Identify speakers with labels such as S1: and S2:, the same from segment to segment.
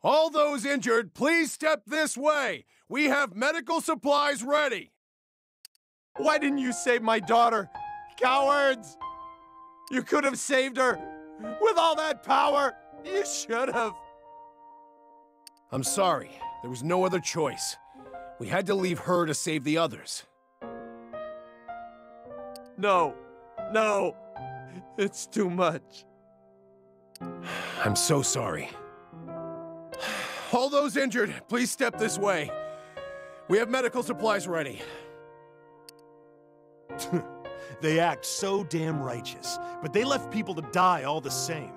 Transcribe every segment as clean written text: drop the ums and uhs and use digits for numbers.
S1: All those injured, please step this way. We have medical supplies ready.
S2: Why didn't you save my daughter? Cowards! You could have saved her. With all that power, you should have.
S1: I'm sorry. There was no other choice. We had to leave her to save the others.
S2: No. No. It's too much.
S1: I'm so sorry. All those injured, please step this way. We have medical supplies ready.
S3: They act so damn righteous, but they left people to die all the same.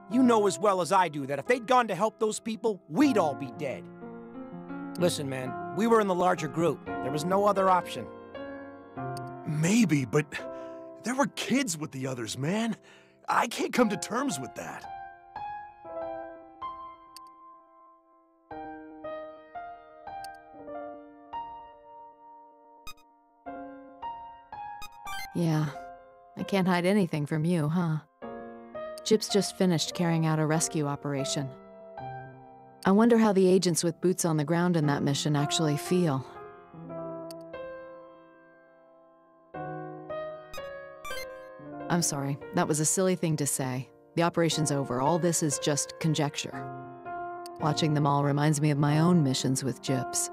S4: You know as well as I do that if they'd gone to help those people, we'd all be dead. Listen, man, we were in the larger group. There was no other option.
S3: Maybe, but there were kids with the others, man. I can't come to terms with that.
S5: Yeah, I can't hide anything from you, huh? Chip's just finished carrying out a rescue operation. I wonder how the agents with boots on the ground in that mission actually feel. I'm sorry, that was a silly thing to say. The operation's over. All this is just conjecture. Watching them all reminds me of my own missions with Gyps.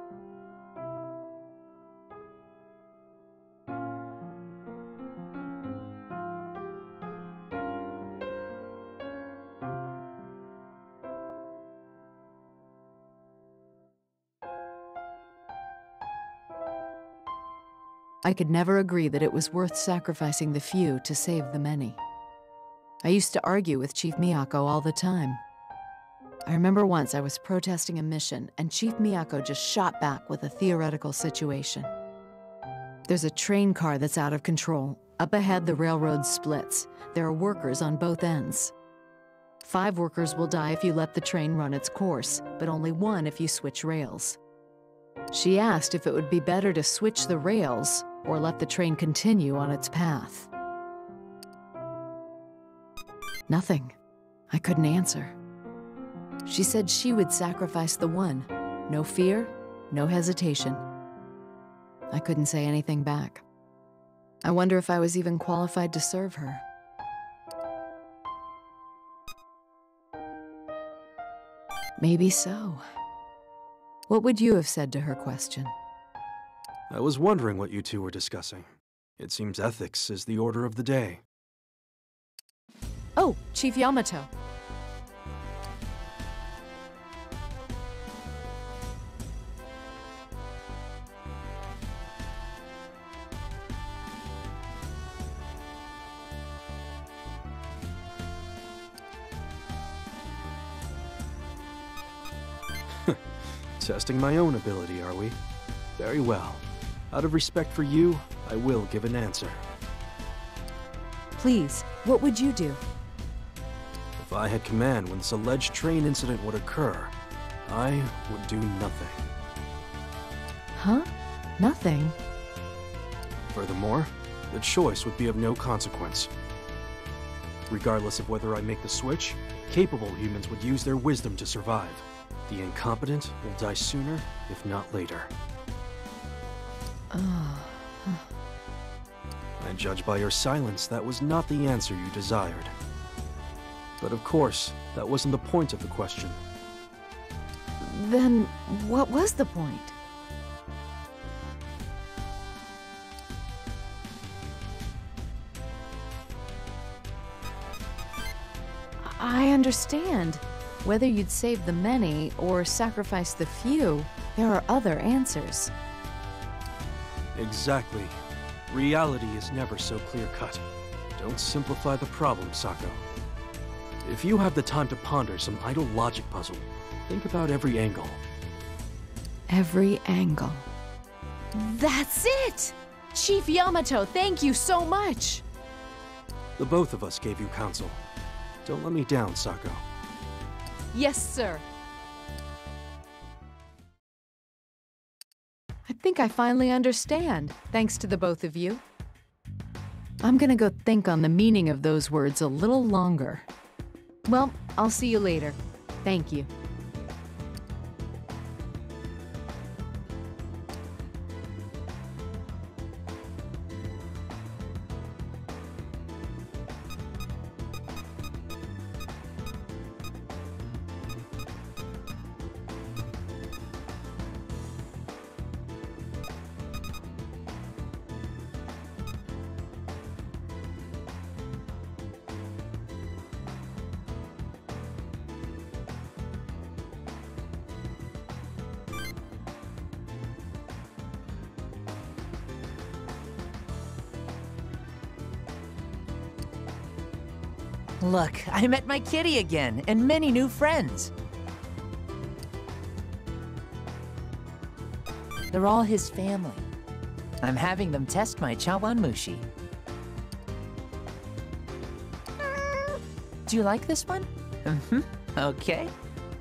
S5: I could never agree that it was worth sacrificing the few to save the many. I used to argue with Chief Miyako all the time. I remember once I was protesting a mission, and Chief Miyako just shot back with a theoretical situation. There's a train car that's out of control. Up ahead, the railroad splits. There are workers on both ends. 5 workers will die if you let the train run its course, but only 1 if you switch rails. She asked if it would be better to switch the rails or let the train continue on its path. Nothing. I couldn't answer. She said she would sacrifice the one. No fear, no hesitation. I couldn't say anything back. I wonder if I was even qualified to serve her. Maybe so. What would you have said to her question?
S6: I was wondering what you two were discussing. It seems ethics is the order of the day.
S5: Oh, Chief Yamato.
S6: Testing my own ability, are we? Very well. Out of respect for you, I will give an answer.
S5: Please, what would you do?
S6: If I had command when this alleged train incident would occur, I would do nothing.
S5: Huh? Nothing?
S6: Furthermore, the choice would be of no consequence. Regardless of whether I make the switch, capable humans would use their wisdom to survive. The incompetent will die sooner, if not later. I judge by your silence that was not the answer you desired. But of course, that wasn't the point of the question.
S5: Then, what was the point? I understand. Whether you'd save the many or sacrifice the few, there are other answers.
S6: Exactly. Reality is never so clear-cut. Don't simplify the problem, Sako. If you have the time to ponder some idle logic puzzle, think about every angle.
S5: Every angle. That's it! Chief Yamato, thank you so much!
S6: The both of us gave you counsel. Don't let me down, Sako.
S5: Yes, sir. I think I finally understand, thanks to the both of you. I'm gonna go think on the meaning of those words a little longer. Well, I'll see you later. Thank you.
S7: Look, I met my kitty again, and many new friends. They're all his family. I'm having them test my chawanmushi. Do you like this one? Mm-hmm. Okay.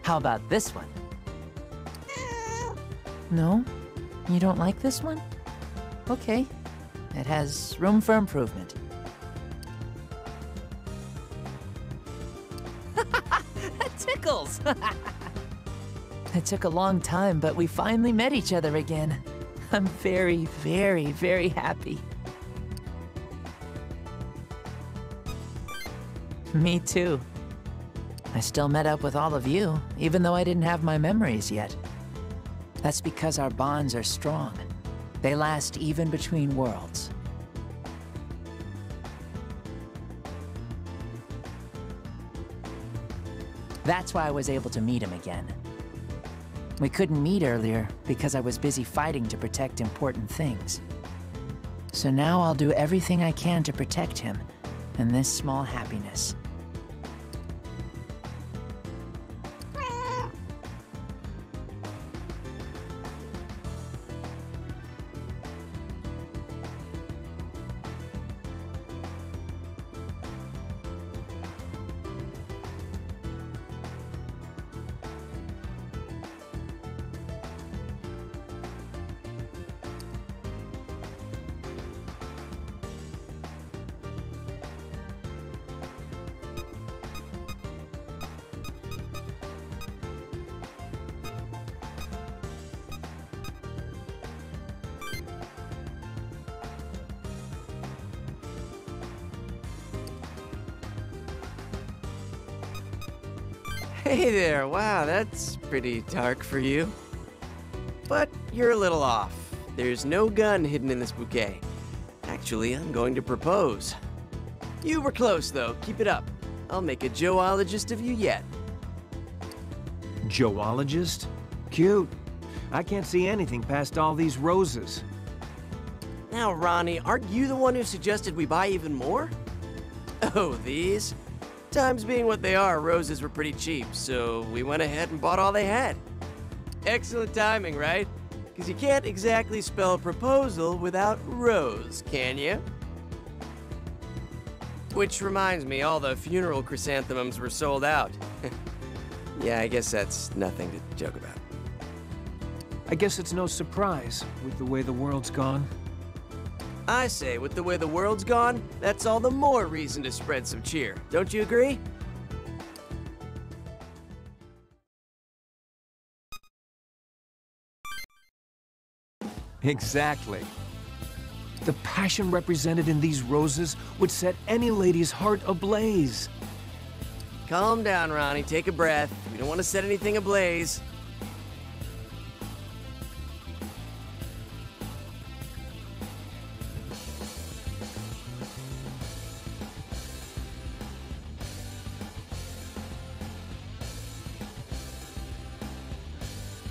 S7: How about this one? No? You don't like this one? Okay. It has room for improvement. That tickles! It took a long time, but we finally met each other again. I'm very, very, very happy. Me too. I still met up with all of you, even though I didn't have my memories yet. That's because our bonds are strong. They last even between worlds. That's why I was able to meet him again. We couldn't meet earlier because I was busy fighting to protect important things. So now I'll do everything I can to protect him and this small happiness.
S8: Hey there, wow, that's pretty dark for you. But you're a little off. There's no gun hidden in this bouquet. Actually, I'm going to propose. You were close, though. Keep it up. I'll make a joologist of you yet.
S9: Joologist? Cute. I can't see anything past all these roses.
S8: Now, Ronnie, aren't you the one who suggested we buy even more? Oh, these? Times being what they are, roses were pretty cheap, so we went ahead and bought all they had. Excellent timing, right? Because you can't exactly spell proposal without rose, can you? Which reminds me, all the funeral chrysanthemums were sold out. Yeah, I guess that's nothing to joke about.
S9: I guess it's no surprise with the way the world's gone.
S8: I say, with the way the world's gone, that's all the more reason to spread some cheer. Don't you agree?
S9: Exactly. The passion represented in these roses would set any lady's heart ablaze.
S8: Calm down, Ronnie. Take a breath. We don't want to set anything ablaze.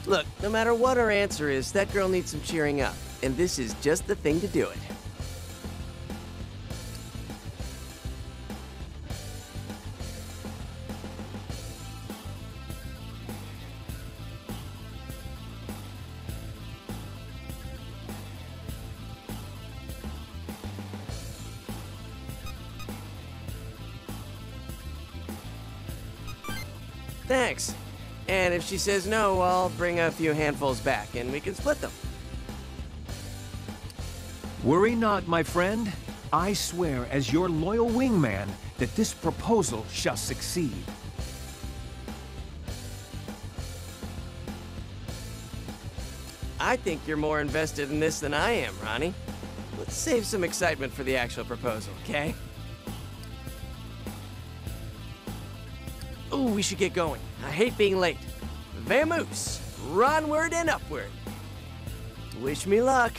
S8: Look, no matter what her answer is, that girl needs some cheering up. And this is just the thing to do it. Thanks. And if she says no, I'll bring a few handfuls back and we can split them.
S9: Worry not, my friend. I swear as your loyal wingman that this proposal shall succeed.
S8: I think you're more invested in this than I am, Ronnie. Let's save some excitement for the actual proposal, okay? Ooh, we should get going. I hate being late. Vamoose, runward and upward. Wish me luck.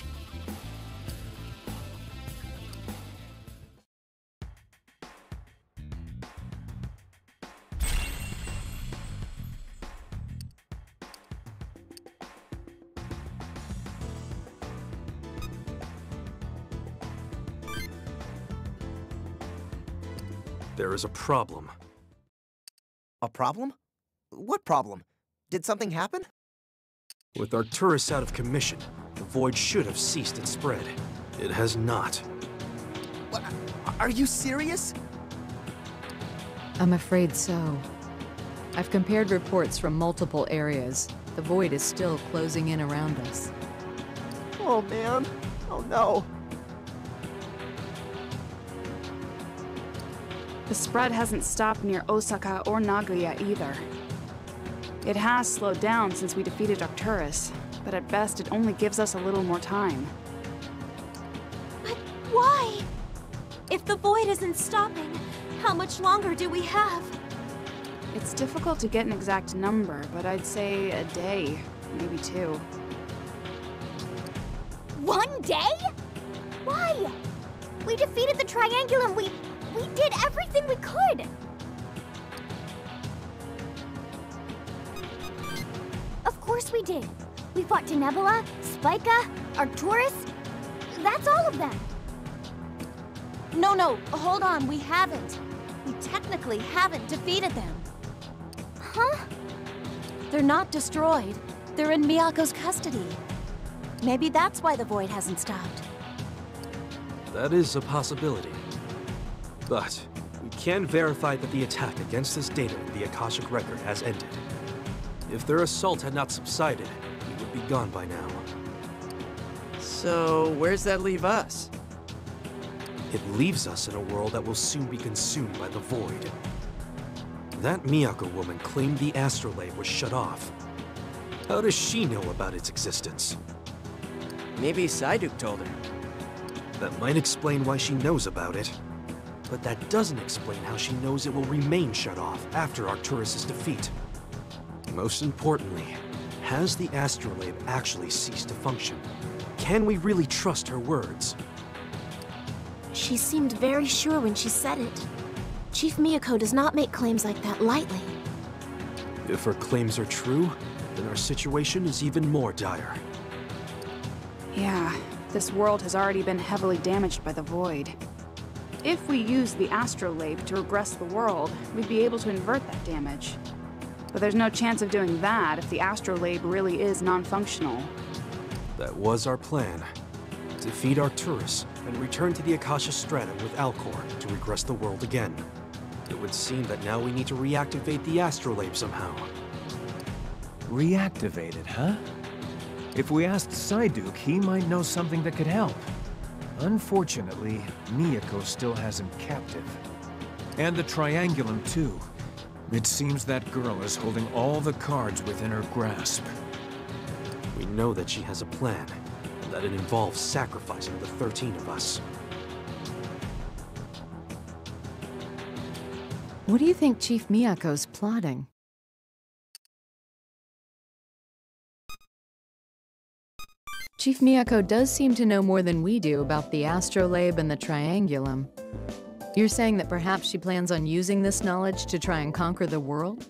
S6: There is a problem.
S10: A problem? What problem? Did something happen?
S6: With Arcturus out of commission, the void should have ceased its spread. It has not.
S10: What? Are you serious?
S5: I'm afraid so. I've compared reports from multiple areas. The void is still closing in around us.
S10: Oh man. Oh no.
S11: The spread hasn't stopped near Osaka or Nagoya either. It has slowed down since we defeated Arcturus, but at best it only gives us a little more time.
S12: But why? If the void isn't stopping, how much longer do we have?
S11: It's difficult to get an exact number, but I'd say a day, maybe 2.
S12: 1 day? Why? We defeated the Triangulum. We did everything we could. Of course we did. We fought Denebola, Spica, Arcturus. That's all of them. No, hold on. We haven't. We technically haven't defeated them. Huh? They're not destroyed. They're in Miyako's custody. Maybe that's why the void hasn't stopped.
S6: That is a possibility. But we can verify that the attack against this data in the Akashic record has ended. If their assault had not subsided, we would be gone by now.
S8: So, where's that leave us?
S6: It leaves us in a world that will soon be consumed by the void. That Miyako woman claimed the astrolabe was shut off. How does she know about its existence?
S8: Maybe Psyduke told her.
S6: That might explain why she knows about it. But that doesn't explain how she knows it will remain shut off after Arcturus' defeat. Most importantly, has the astrolabe actually ceased to function? Can we really trust her words?
S12: She seemed very sure when she said it. Chief Miyako does not make claims like that lightly.
S6: If her claims are true, then our situation is even more dire.
S11: Yeah, this world has already been heavily damaged by the void. If we use the astrolabe to regress the world, we'd be able to invert that damage. But there's no chance of doing that if the astrolabe really is non-functional.
S6: That was our plan. Defeat Arcturus and return to the Akasha Stratum with Alcor to regress the world again. It would seem that now we need to reactivate the astrolabe somehow.
S9: Reactivate it, huh? If we asked Psyduke, he might know something that could help. Unfortunately, Miyako still has him captive. And the Triangulum, too. It seems that girl is holding all the cards within her grasp.
S6: We know that she has a plan, and that it involves sacrificing the 13 of us.
S5: What do you think Chief Miyako's plotting? Chief Miyako does seem to know more than we do about the astrolabe and the Triangulum. You're saying that perhaps she plans on using this knowledge to try and conquer the world?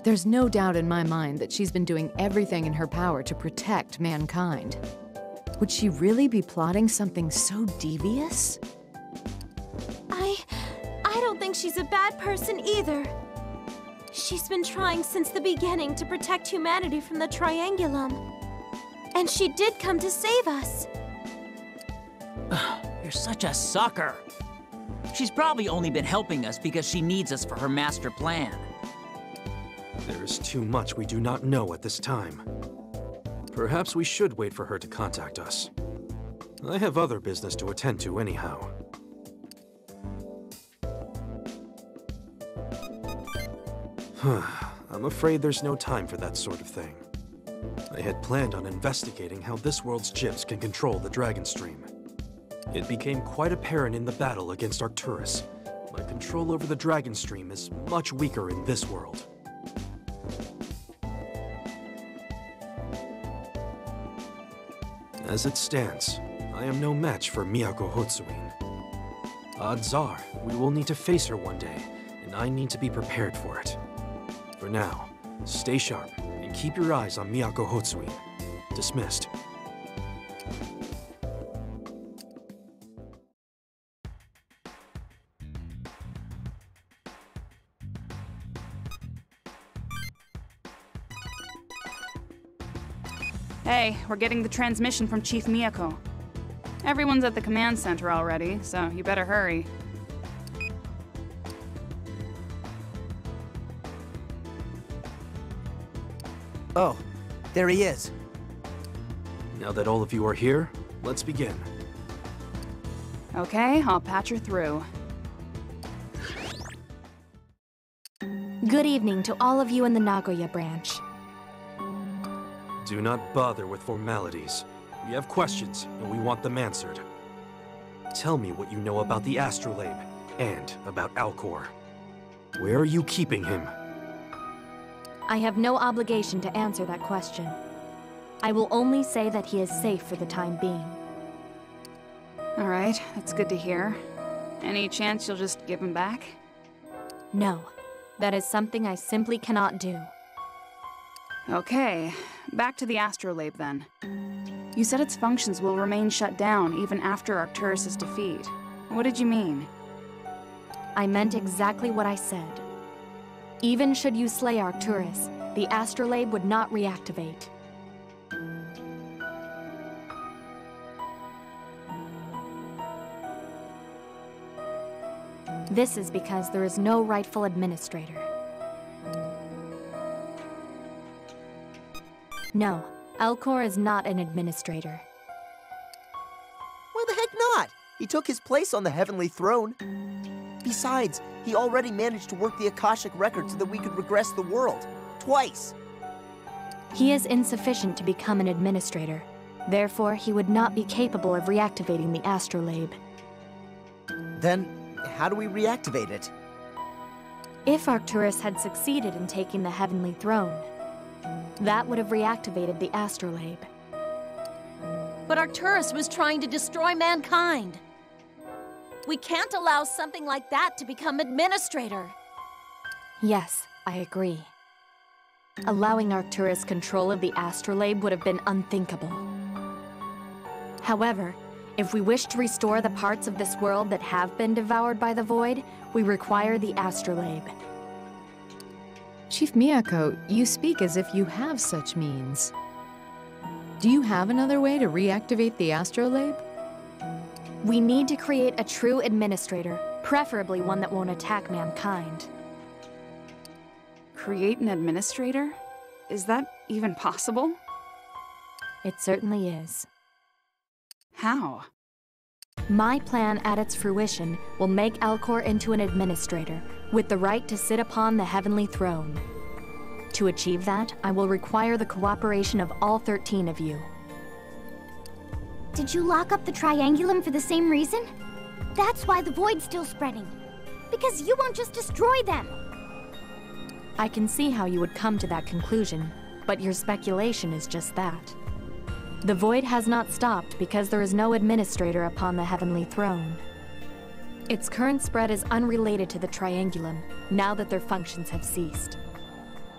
S5: There's no doubt in my mind that she's been doing everything in her power to protect mankind. Would she really be plotting something so devious?
S12: I don't think she's a bad person either. She's been trying since the beginning to protect humanity from the Triangulum. And she did come to save us.
S13: You're such a sucker. She's probably only been helping us because she needs us for her master plan.
S6: There is too much we do not know at this time. Perhaps we should wait for her to contact us. I have other business to attend to anyhow. I'm afraid there's no time for that sort of thing. I had planned on investigating how this world's gyps can control the Dragon Stream. It became quite apparent in the battle against Arcturus. My control over the Dragon Stream is much weaker in this world. As it stands, I am no match for Miyako Hotsuin. Odds are, we will need to face her one day, and I need to be prepared for it. For now, stay sharp and keep your eyes on Miyako Hotsuin. Dismissed.
S11: Hey, we're getting the transmission from Chief Miyako. Everyone's at the command center already, so you better hurry.
S10: Oh, there he is.
S6: Now that all of you are here, let's begin.
S11: Okay, I'll patch her through.
S12: Good evening to all of you in the Nagoya branch.
S6: Do not bother with formalities. We have questions, and we want them answered. Tell me what you know about the astrolabe, and about Alcor. Where are you keeping him?
S12: I have no obligation to answer that question. I will only say that he is safe for the time being.
S11: Alright, that's good to hear. Any chance you'll just give him back?
S12: No. That is something I simply cannot do.
S11: Okay, back to the astrolabe then. You said its functions will remain shut down even after Arcturus' defeat. What did you mean?
S12: I meant exactly what I said. Even should you slay Arcturus, the astrolabe would not reactivate. This is because there is no rightful administrator. No, Alcor is not an administrator.
S10: Why the heck not? He took his place on the heavenly throne. Besides, he already managed to work the Akashic record so that we could regress the world. Twice.
S12: He is insufficient to become an administrator. Therefore, he would not be capable of reactivating the astrolabe.
S10: Then, how do we reactivate it?
S12: If Arcturus had succeeded in taking the heavenly throne, that would have reactivated the astrolabe.
S14: But Arcturus was trying to destroy mankind. We can't allow something like that to become administrator.
S12: Yes, I agree. Allowing Arcturus control of the astrolabe would have been unthinkable. However, if we wish to restore the parts of this world that have been devoured by the void, we require the astrolabe.
S5: Chief Miyako, you speak as if you have such means. Do you have another way to reactivate the astrolabe?
S12: We need to create a true administrator, preferably one that won't attack mankind.
S11: Create an administrator? Is that even possible?
S12: It certainly is.
S11: How?
S12: My plan at its fruition will make Alcor into an administrator, with the right to sit upon the heavenly throne. To achieve that, I will require the cooperation of all 13 of you.
S15: Did you lock up the Triangulum for the same reason? That's why the void's still spreading. Because you won't just destroy them.
S12: I can see how you would come to that conclusion, but your speculation is just that. The void has not stopped because there is no administrator upon the heavenly throne. Its current spread is unrelated to the Triangulum, now that their functions have ceased.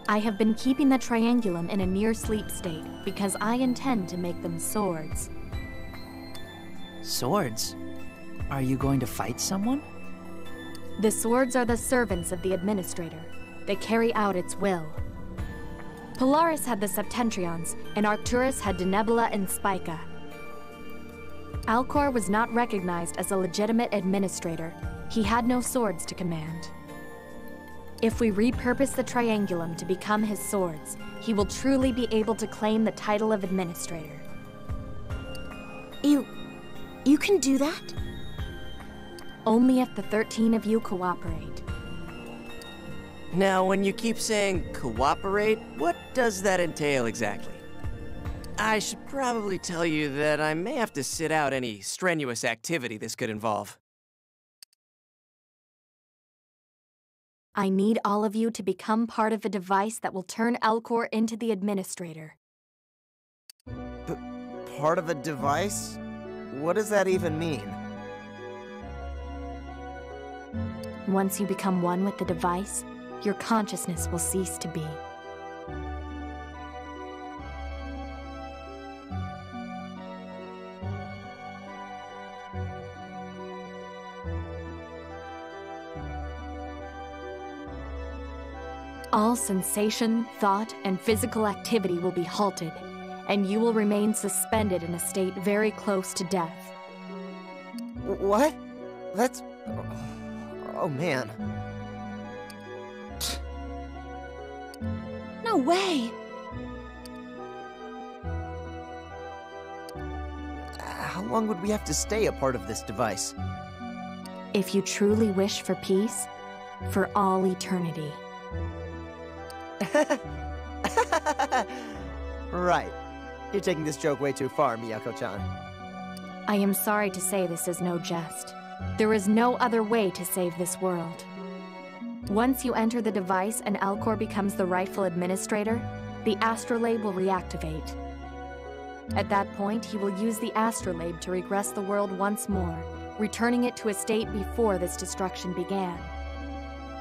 S12: I have been keeping the Triangulum in a near-sleep state because I intend to make them swords.
S7: Swords? Are you going to fight someone?
S12: The swords are the servants of the administrator. They carry out its will. Polaris had the Septentrions, and Arcturus had Denebula and Spica. Alcor was not recognized as a legitimate administrator. He had no swords to command. If we repurpose the Triangulum to become his swords, he will truly be able to claim the title of administrator.
S15: You can do that?
S12: Only if the 13 of you cooperate.
S8: Now, when you keep saying cooperate, what does that entail exactly? I should probably tell you that I may have to sit out any strenuous activity this could involve.
S16: I need all of you to become part of a device that will turn Alcor into the administrator.
S10: Part of a device? What does that even mean?
S16: Once you become one with the device, your consciousness will cease to be. All sensation, thought, and physical activity will be halted, and you will remain suspended in a state very close to death.
S10: What? That's... Oh, man.
S12: No way!
S10: How long would we have to stay a part of this device?
S16: If you truly wish for peace, for all eternity.
S10: Right. You're taking this joke way too far, Miyako-chan.
S16: I am sorry to say this is no jest. There is no other way to save this world. Once you enter the device and Alcor becomes the rightful administrator, the astrolabe will reactivate. At that point, he will use the astrolabe to regress the world once more, returning it to a state before this destruction began.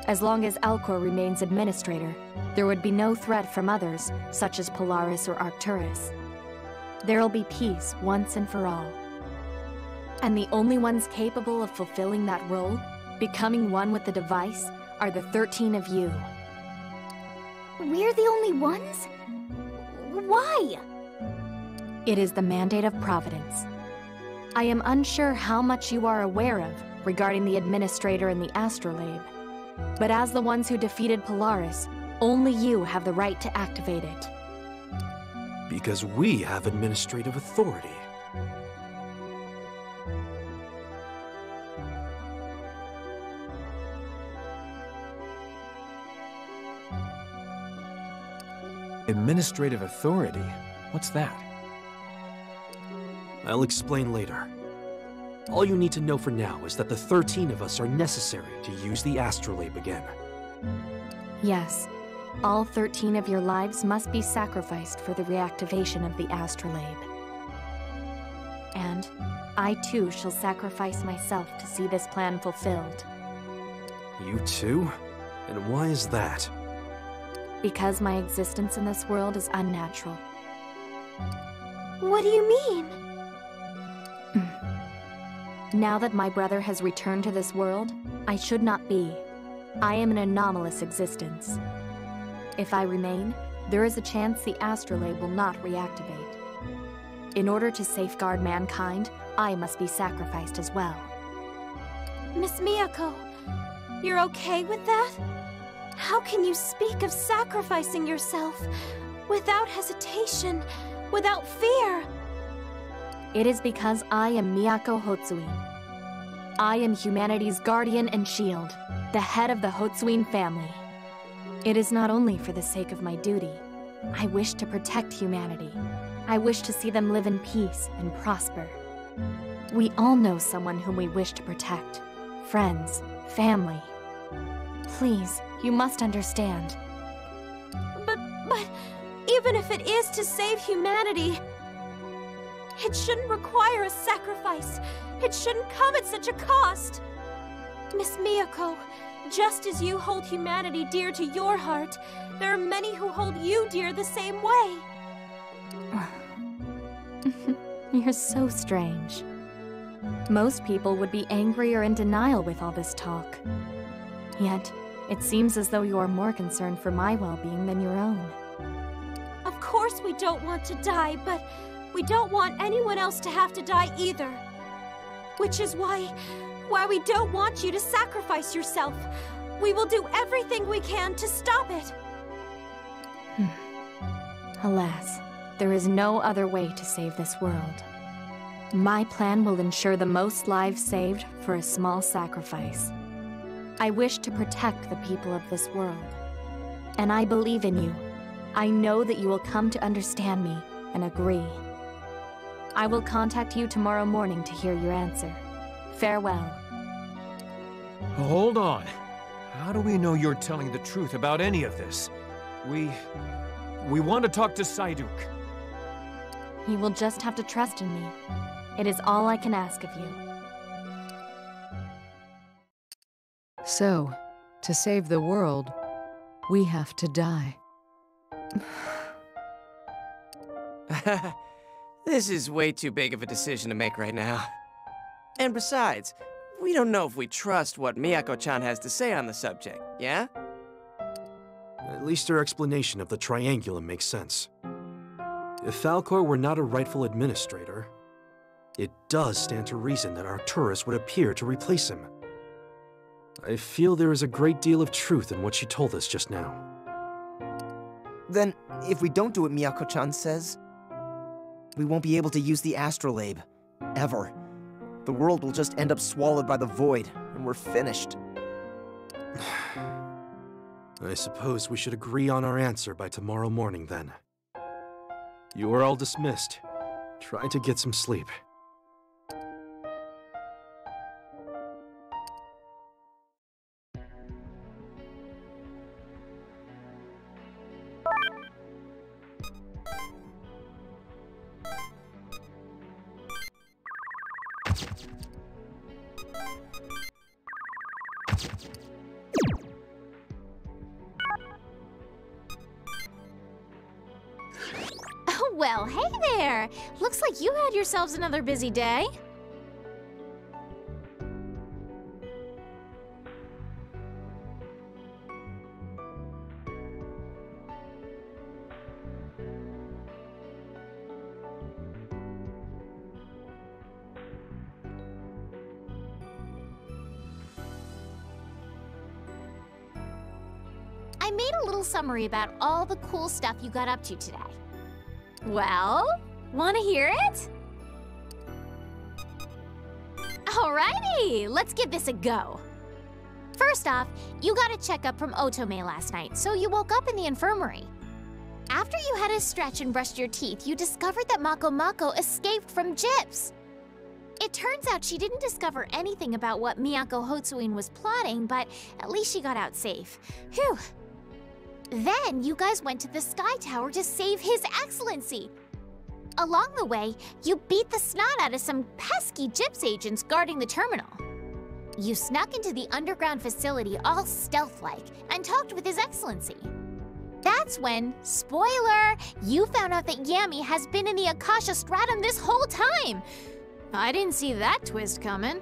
S16: As long as Alcor remains administrator, there would be no threat from others, such as Polaris or Arcturus. There'll be peace once and for all. And the only ones capable of fulfilling that role, becoming one with the device, are the 13 of you.
S15: We're the only ones? Why?
S16: It is the mandate of Providence. I am unsure how much you are aware of regarding the administrator and the astrolabe, but as the ones who defeated Polaris, only you have the right to activate it.
S6: Because we have administrative authority.
S9: Administrative authority? What's that?
S6: I'll explain later. All you need to know for now is that the 13 of us are necessary to use the astrolabe again.
S16: Yes, all 13 of your lives must be sacrificed for the reactivation of the astrolabe. And I too shall sacrifice myself to see this plan fulfilled.
S6: You too? And why is that?
S16: Because my existence in this world is unnatural.
S15: What do you mean?
S16: Now that my brother has returned to this world, I should not be. I am an anomalous existence. If I remain, there is a chance the astrolabe will not reactivate. In order to safeguard mankind, I must be sacrificed as well.
S12: Miss Miyako, you're okay with that? How can you speak of sacrificing yourself without hesitation, without fear?
S16: It is because I am Miyako Hotsuin. I am humanity's guardian and shield, the head of the Hotsuin family. It is not only for the sake of my duty. I wish to protect humanity. I wish to see them live in peace and prosper. We all know someone whom we wish to protect. Friends, family. Please, you must understand.
S12: But even if it is to save humanity, it shouldn't require a sacrifice. It shouldn't come at such a cost. Miss Miyako, just as you hold humanity dear to your heart, there are many who hold you dear the same way.
S16: You're so strange. Most people would be angry or in denial with all this talk. Yet, it seems as though you are more concerned for my well-being than your own.
S12: Of course we don't want to die, but we don't want anyone else to have to die either. Which is why we don't want you to sacrifice yourself. We will do everything we can to stop it.
S16: Alas, there is no other way to save this world. My plan will ensure the most lives saved for a small sacrifice. I wish to protect the people of this world. And I believe in you. I know that you will come to understand me, and agree. I will contact you tomorrow morning to hear your answer. Farewell.
S9: Hold on. How do we know you're telling the truth about any of this? We want to talk to Psyduke.
S16: You will just have to trust in me. It is all I can ask of you.
S5: So, to save the world, we have to die.
S8: This is way too big of a decision to make right now. And besides, we don't know if we trust what Miyako-chan has to say on the subject, yeah?
S6: At least her explanation of the Triangulum makes sense. If Falcor were not a rightful administrator, it does stand to reason that Arcturus would appear to replace him. I feel there is a great deal of truth in what she told us just now.
S10: Then, if we don't do what Miyako-chan says, we won't be able to use the astrolabe. Ever. The world will just end up swallowed by the void, and we're finished.
S6: I suppose we should agree on our answer by tomorrow morning, then. You are all dismissed. Try to get some sleep.
S12: Well, hey there! Looks like you had yourselves another busy day. I made a little summary about all the cool stuff you got up to today. Well, wanna hear it? Alrighty, let's give this a go. First off, you got a checkup from Otome last night, so you woke up in the infirmary. After you had a stretch and brushed your teeth, you discovered that Mako Mako escaped from Gyps. It turns out she didn't discover anything about what Miyako Hotsuin was plotting, but at least she got out safe. Phew. Then you guys went to the Sky Tower to save His Excellency. Along the way, you beat the snot out of some pesky Gyps agents guarding the terminal. You snuck into the underground facility all stealth-like and talked with His Excellency. That's when, spoiler, you found out that Yami has been in the Akasha Stratum this whole time. I didn't see that twist coming.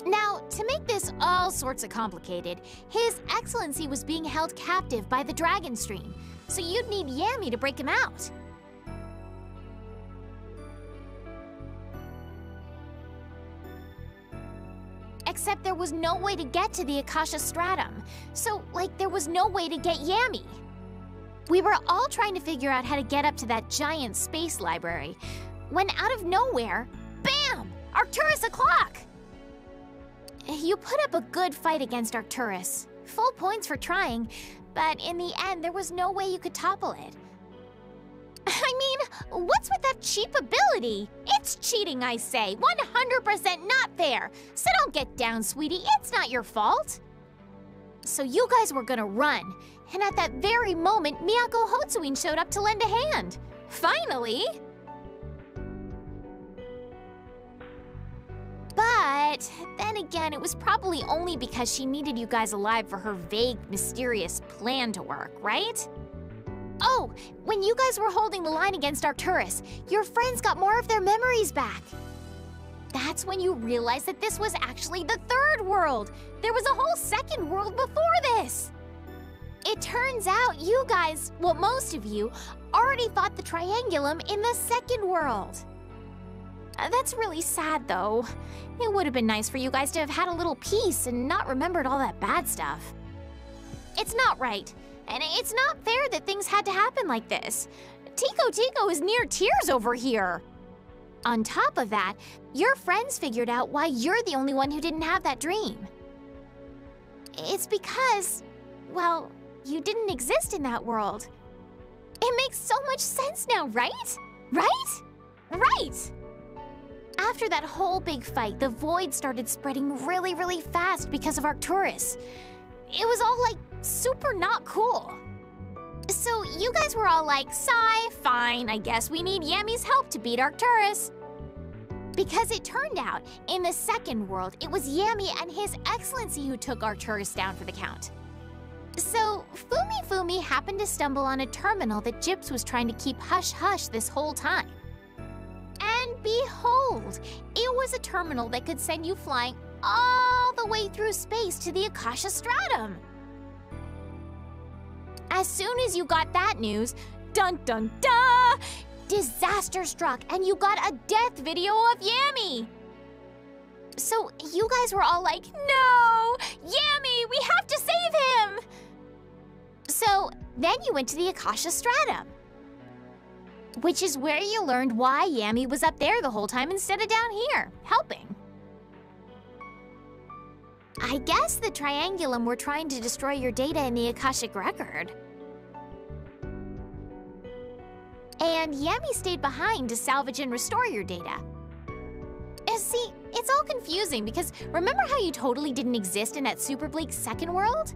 S12: Now, to make this all sorts of complicated, His Excellency was being held captive by the Dragon Stream, so you'd need Yami to break him out. Except there was no way to get to the Akasha Stratum, so, there was no way to get Yami. We were all trying to figure out how to get up to that giant space library, when out of nowhere, bam! Arcturus o'clock! You put up a good fight against Arcturus. Full points for trying, but in the end, there was no way you could topple it. I mean, what's with that cheap ability? It's cheating, I say. 100% not fair. So don't get down, sweetie. It's not your fault. So you guys were gonna run, and at that very moment, Miyako Hotsuin showed up to lend a hand. Finally! But then again, it was probably only because she needed you guys alive for her vague, mysterious plan to work, right? Oh, when you guys were holding the line against Arcturus, your friends got more of their memories back. That's when you realized that this was actually the third world. There was a whole second world before this. It turns out you guys, well, most of you, already fought the Triangulum in the second world. That's really sad, though. It would have been nice for you guys to have had a little peace and not remembered all that bad stuff. It's not right, and it's not fair that things had to happen like this. Tico is near tears over here. On top of that, your friends figured out why you're the only one who didn't have that dream. It's because, well, you didn't exist in that world. It makes so much sense now, right?
S15: Right? Right! After that whole big fight, the void started spreading really, really fast because of Arcturus. It was all like super not cool. So you guys were all like, sigh, fine, I guess we need Yammy's help to beat Arcturus. Because it turned out, in the second world, it was Yammy and His Excellency who took Arcturus down for the count. So, Fumi happened to stumble on a terminal that Gyps was trying to keep hush-hush this whole time. And behold, it was a terminal that could send you flying all the way through space to the Akasha Stratum. As soon as you got that news, dun dun dun, disaster struck and you got a death video of Yammy. So you guys were all like, no, Yammy, we have to save him. So then you went to the Akasha Stratum, which is where you learned why Yammy was up there the whole time instead of down here, helping. I guess the Triangulum were trying to destroy your data in the Akashic Record. And Yammy stayed behind to salvage and restore your data. See, it's all confusing because remember how you totally didn't exist in that super bleak second world?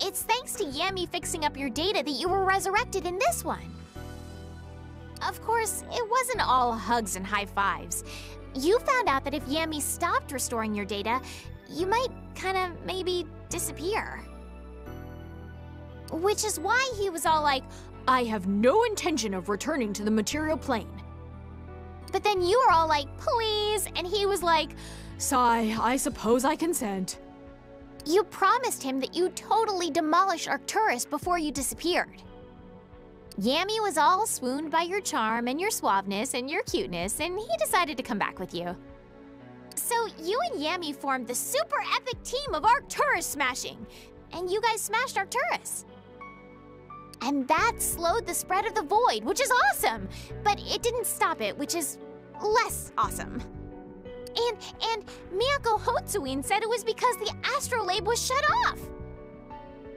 S15: It's thanks to Yammy fixing up your data that you were resurrected in this one. Of course, it wasn't all hugs and high fives. You found out that if Yammy stopped restoring your data, you might kinda maybe disappear. Which is why he was all like, I have no intention of returning to the material plane. But then you were all like, please, and he was like, sigh, I suppose I consent. You promised him that you'd totally demolish Arcturus before you disappeared. Yammy was all swooned by your charm and your suaveness and your cuteness, and he decided to come back with you. So you and Yammy formed the super epic team of Arcturus smashing, and you guys smashed Arcturus. And that slowed the spread of the void, which is awesome, but it didn't stop it, which is less awesome. And Miyako Hotsuin said it was because the astrolabe was shut off.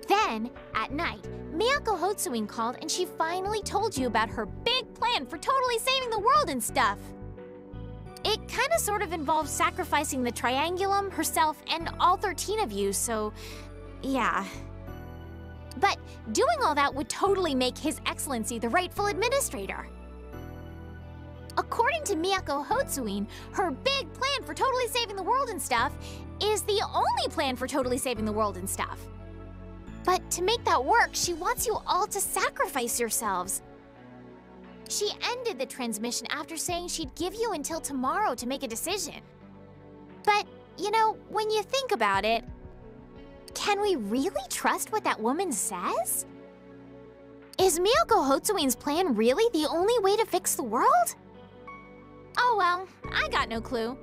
S15: Then, at night, Miyako Hotsuin called and she finally told you about her big plan for totally saving the world and stuff. It kinda sort of involved sacrificing the Triangulum, herself, and all 13 of you, so yeah. But doing all that would totally make His Excellency the rightful administrator. According to Miyako Hotsuin, her big plan for totally saving the world and stuff is the only plan for totally saving the world and stuff. But to make that work, she wants you all to sacrifice yourselves. She ended the transmission after saying she'd give you until tomorrow to make a decision. But, you know, when you think about it, can we really trust what that woman says? Is Miyako Hotsuin's plan really the only way to fix the world? Oh well, I got no clue.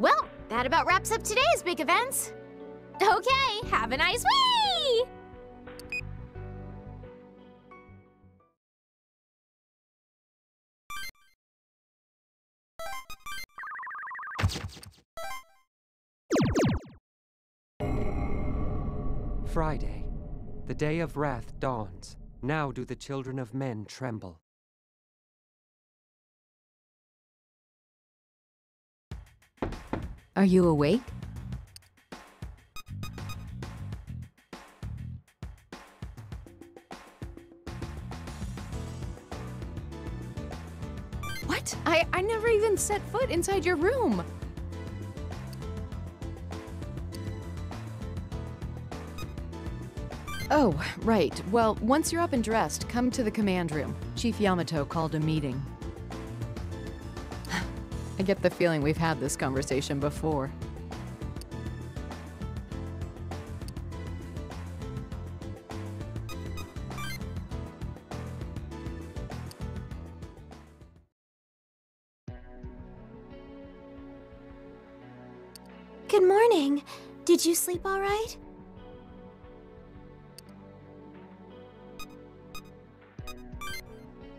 S15: Well, that about wraps up today's big events. Okay, have a nice wee!
S17: Friday. The day of wrath dawns. Now do the children of men tremble.
S5: Are you awake?
S11: What? I never even set foot inside your room.
S5: Oh, right. Well, once you're up and dressed, come to the command room. Chief Yamato called a meeting. I get the feeling we've had this conversation before.
S15: Good morning. Did you sleep all right?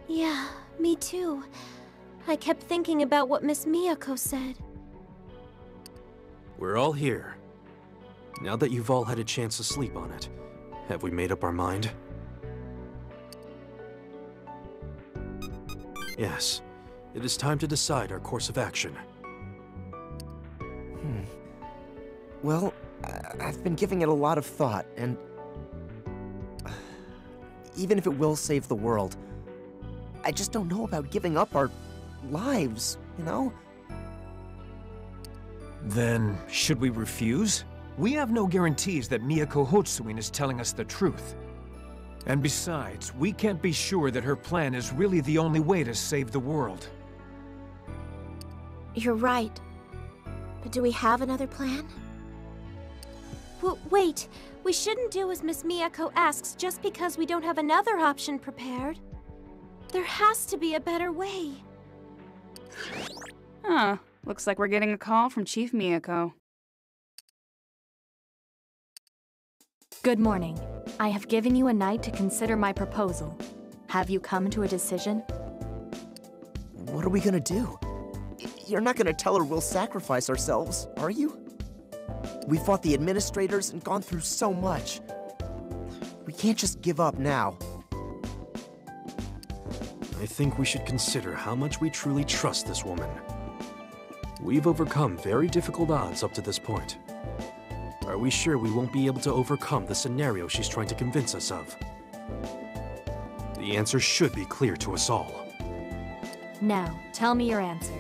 S18: Yeah, me too. I kept thinking about what Miss Miyako said.
S6: We're all here. Now that you've all had a chance to sleep on it, have we made up our mind? Yes, it is time to decide our course of action.
S10: Well, I've been giving it a lot of thought, and even if it will save the world, I just don't know about giving up our lives, you know?
S9: Then, should we refuse? We have no guarantees that Miyako Hotsuin is telling us the truth. And besides, we can't be sure that her plan is really the only way to save the world.
S18: You're right. But do we have another plan? Wait, we shouldn't do as Miss Miyako asks just because we don't have another option prepared. There has to be a better way.
S11: Huh. Looks like we're getting a call from Chief Miyako.
S16: Good morning. I have given you a night to consider my proposal. Have you come to a decision?
S10: What are we gonna do? You're not gonna tell her we'll sacrifice ourselves, are you? We fought the administrators and gone through so much. We can't just give up now.
S6: I think we should consider how much we truly trust this woman. We've overcome very difficult odds up to this point. Are we sure we won't be able to overcome the scenario she's trying to convince us of? The answer should be clear to us all.
S16: Now, tell me your answer.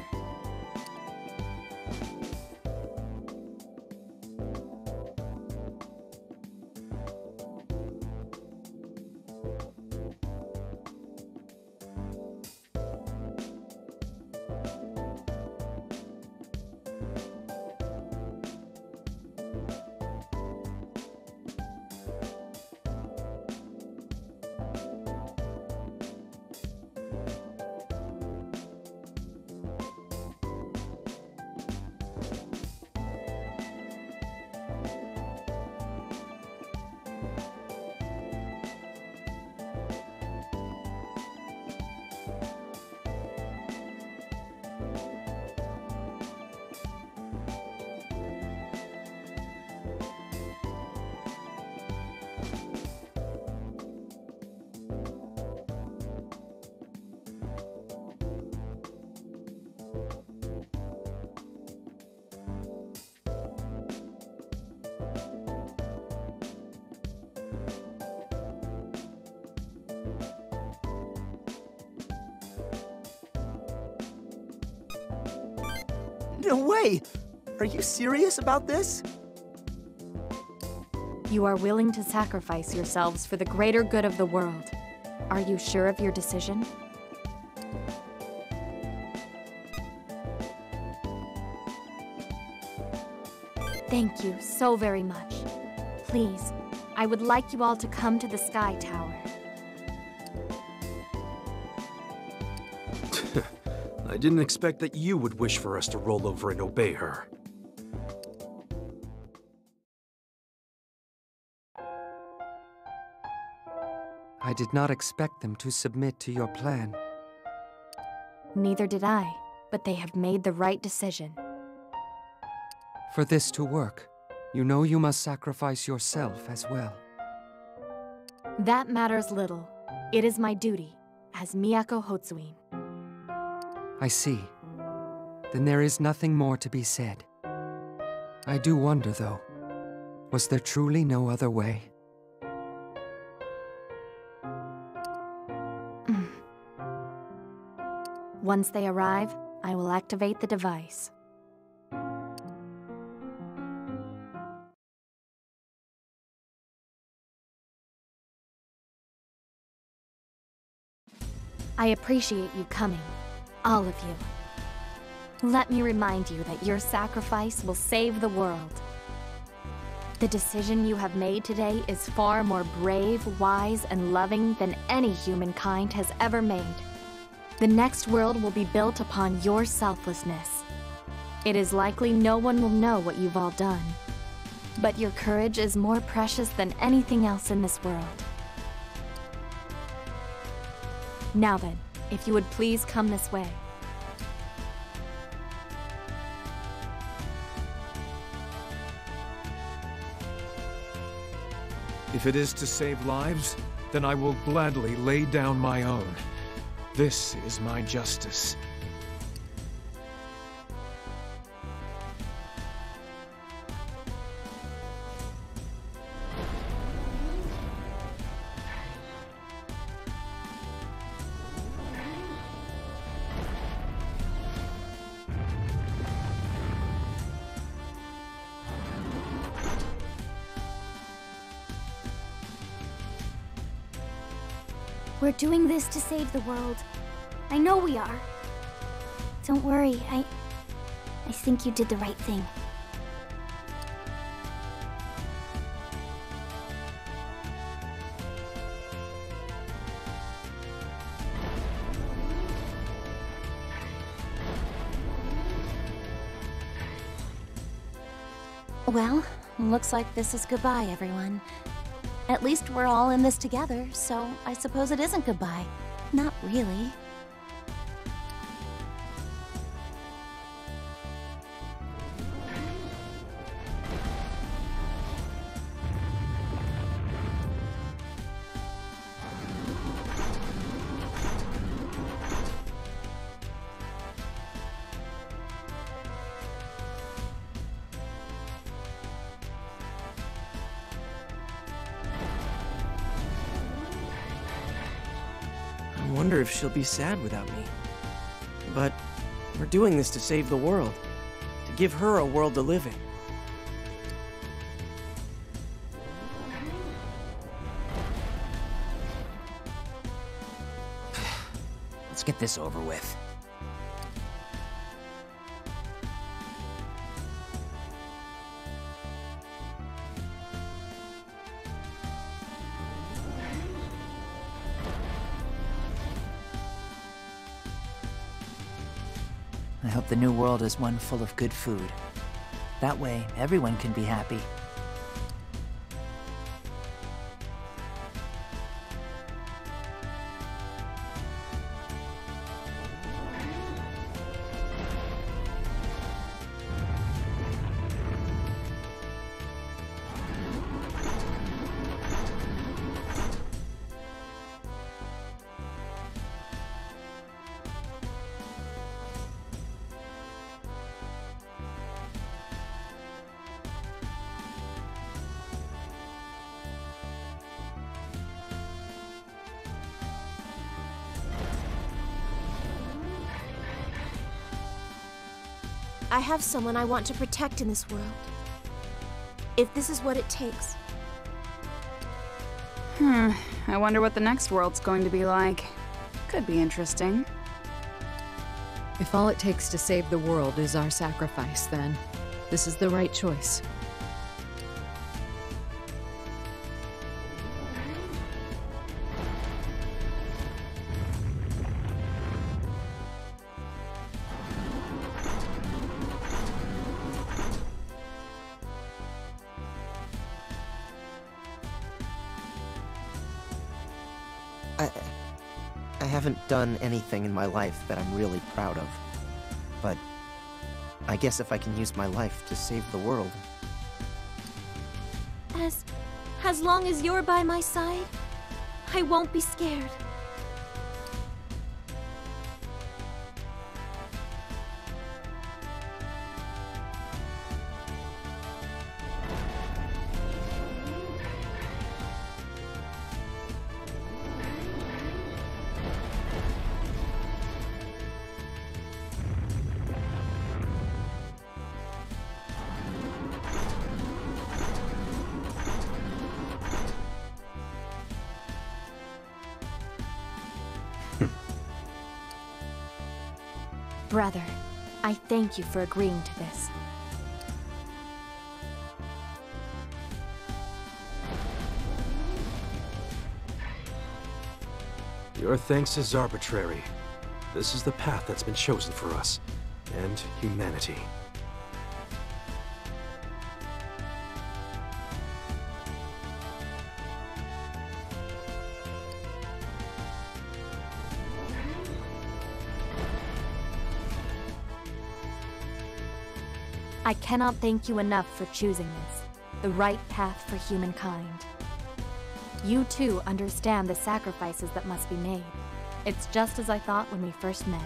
S10: No way! Are you serious about this?
S16: You are willing to sacrifice yourselves for the greater good of the world. Are you sure of your decision? Thank you so very much. Please, I would like you all to come to the Sky Tower.
S6: I didn't expect that you would wish for us to roll over and obey her.
S17: I did not expect them to submit to your plan.
S16: Neither did I, but they have made the right decision.
S17: For this to work, you know you must sacrifice yourself as well.
S16: That matters little. It is my duty, as Miyako Hotsuin.
S17: I see. Then there is nothing more to be said. I do wonder, though. Was there truly no other way?
S16: Once they arrive, I will activate the device. I appreciate you coming, all of you. Let me remind you that your sacrifice will save the world. The decision you have made today is far more brave, wise, and loving than any humankind has ever made. The next world will be built upon your selflessness. It is likely no one will know what you've all done. But your courage is more precious than anything else in this world. Now then, if you would please come this way.
S9: If it is to save lives, then I will gladly lay down my own. This is my justice.
S18: We're doing this to save the world. I know we are. Don't worry, I think you did the right thing.
S12: Well, looks like this is goodbye, everyone. At least we're all in this together, so I suppose it isn't goodbye. Not really.
S8: I wonder if she'll be sad without me. But we're doing this to save the world, to give her a world to live in.
S13: Let's get this over with.
S7: I hope the new world is one full of good food. That way, everyone can be happy.
S18: I have someone I want to protect in this world. If this is what it takes.
S11: I wonder what the next world's going to be like. Could be interesting.
S5: If all it takes to save the world is our sacrifice, then this is the right choice.
S10: I haven't done anything in my life that I'm really proud of. But I guess if I can use my life to save the world.
S18: As long as you're by my side, I won't be scared.
S16: Brother, I thank you for agreeing to this.
S6: Your thanks is arbitrary. This is the path that's been chosen for us, and humanity.
S16: I cannot thank you enough for choosing this, the right path for humankind. You too understand the sacrifices that must be made. It's just as I thought when we first met.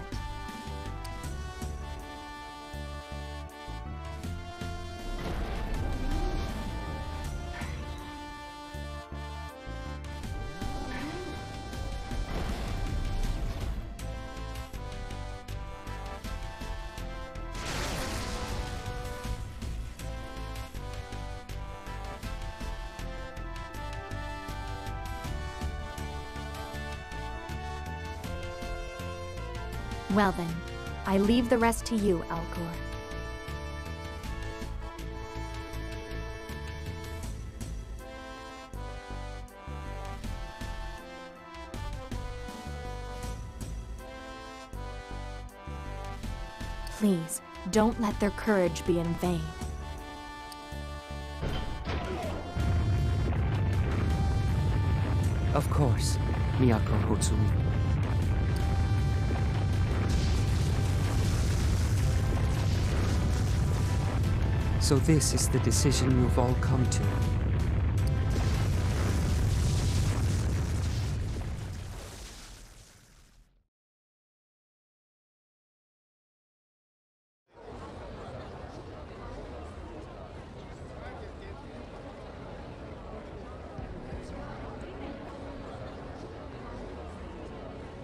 S16: Well then, I leave the rest to you, Alcor. Please, don't let their courage be in vain.
S17: Of course, Miyako Hotsumi. So this is the decision you've all come to.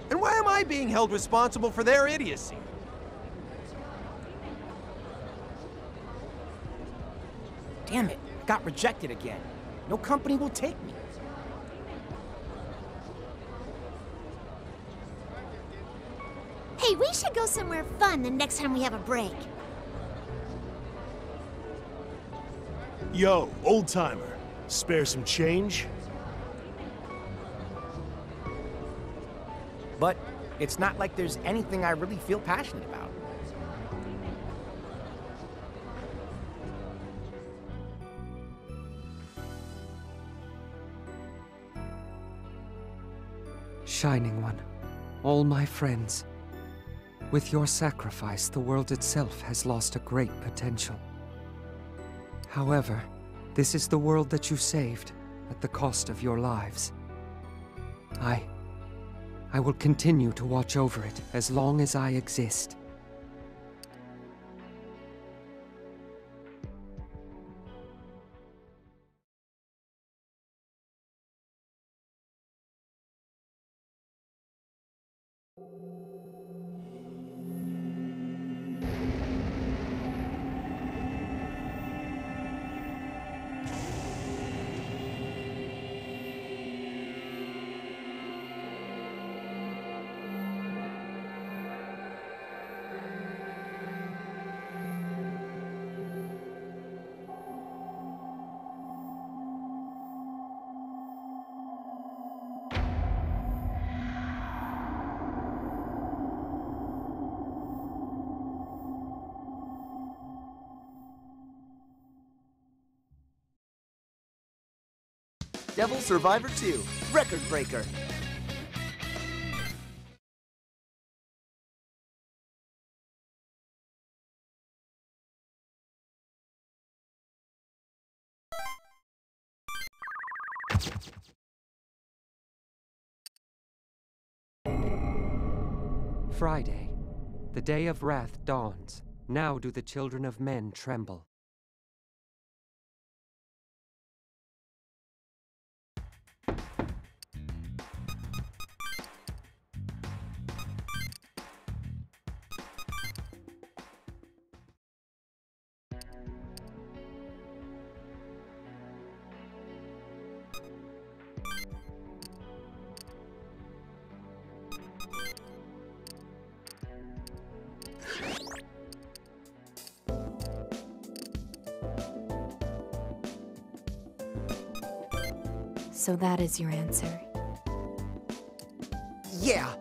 S2: And why am I being held responsible for their idiocy?
S4: Damn it, I got rejected again. No company will take me.
S18: Hey, we should go somewhere fun the next time we have a break.
S3: Yo, old timer. Spare some change?
S4: But it's not like there's anything I really feel passionate about.
S17: Shining One, all my friends. With your sacrifice, the world itself has lost a great potential. However, this is the world that you saved, at the cost of your lives. I will continue to watch over it as long as I exist.
S10: Devil Survivor 2, Record Breaker.
S17: Friday. The day of wrath dawns. Now do the children of men tremble.
S16: So that is your answer.
S10: Yeah,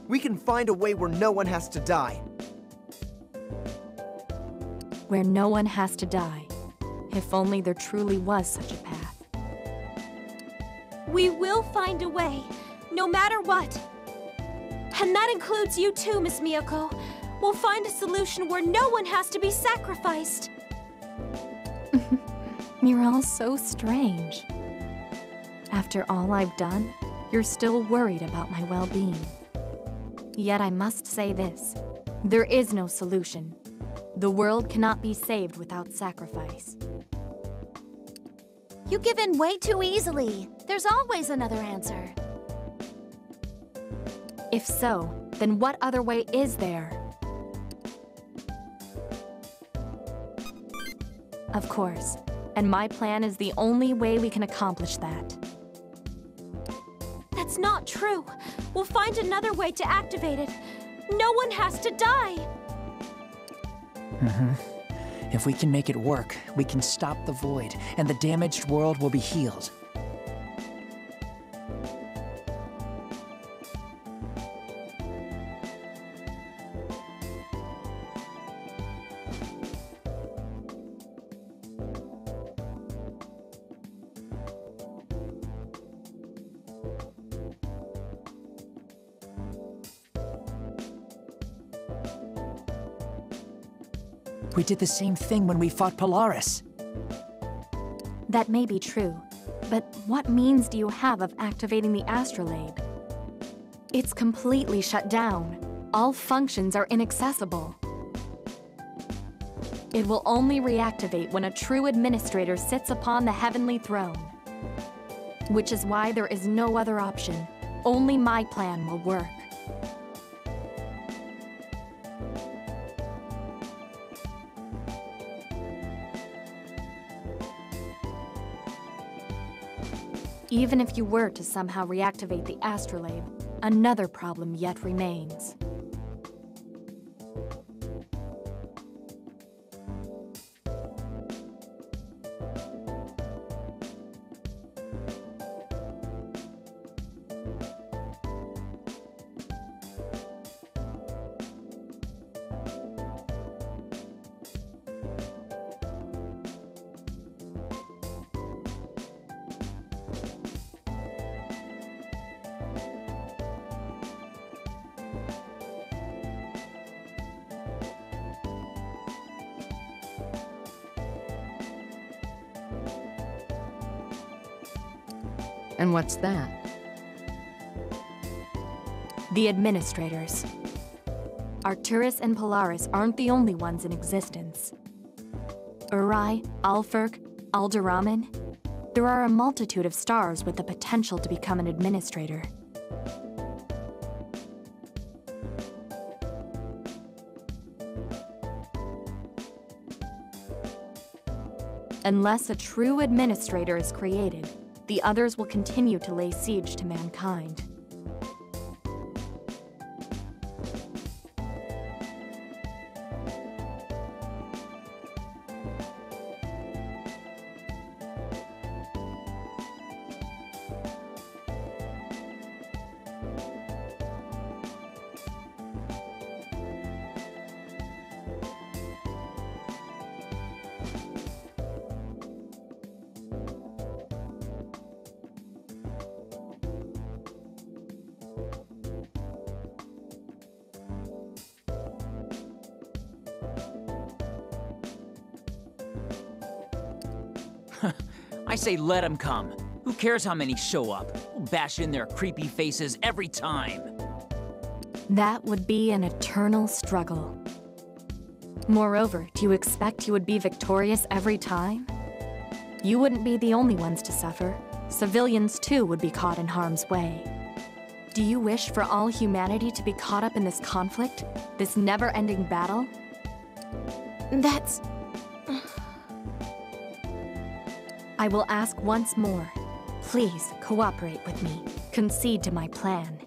S10: we can find a way where no one has to die.
S16: Where no one has to die. If only there truly was such a path.
S18: We will find a way, no matter what. And that includes you too, Miss Miyako. We'll find a solution where no one has to be sacrificed.
S16: You're all so strange. After all I've done, you're still worried about my well-being. Yet I must say this. There is no solution. The world cannot be saved without sacrifice.
S12: You give in way too easily. There's always another answer.
S16: If so, then what other way is there? Of course, and my plan is the only way we can accomplish that.
S18: That's not true. We'll find another way to activate it. No one has to die.
S7: If we can make it work, we can stop the void, and the damaged world will be healed. We did the same thing when we fought Polaris.
S16: That may be true, but what means do you have of activating the astrolabe? It's completely shut down. All functions are inaccessible. It will only reactivate when a true administrator sits upon the heavenly throne. Which is why there is no other option. Only my plan will work. Even if you were to somehow reactivate the astrolabe, another problem yet remains.
S5: And what's that?
S16: The administrators. Arcturus and Polaris aren't the only ones in existence. Uri, Alferk, Alderamin. There are a multitude of stars with the potential to become an administrator. Unless a true administrator is created, the others will continue to lay siege to mankind.
S13: I say let them come. Who cares how many show up? We'll bash in their creepy faces every time.
S16: That would be an eternal struggle. Moreover, do you expect you would be victorious every time? You wouldn't be the only ones to suffer. Civilians too would be caught in harm's way. Do you wish for all humanity to be caught up in this conflict? This never-ending battle?
S18: That's...
S16: I will ask once more. Please cooperate with me. Concede to my plan.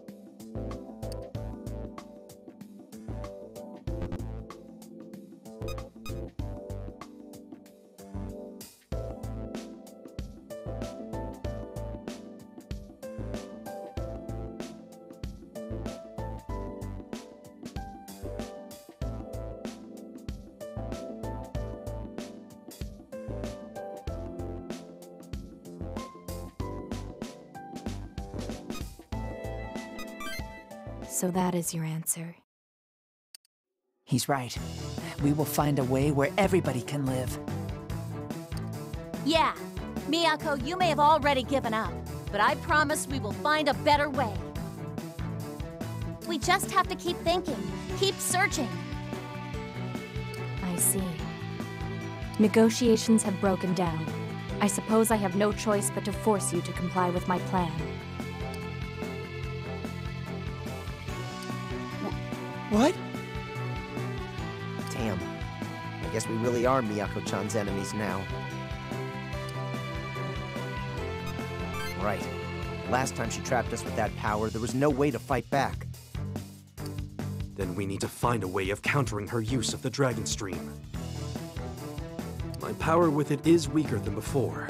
S16: So that is your answer.
S7: He's right. We will find a way where everybody can live.
S12: Yeah. Miyako, you may have already given up,
S14: but I promise we will find a better way.
S12: We just have to keep thinking, keep searching.
S16: I see. Negotiations have broken down. I suppose I have no choice but to force you to comply with my plan.
S10: What? Damn. I guess we really are Miyako-chan's enemies now. Right. Last time she trapped us with that power, there was no way to fight back.
S6: Then we need to find a way of countering her use of the Dragon Stream. My power with it is weaker than before,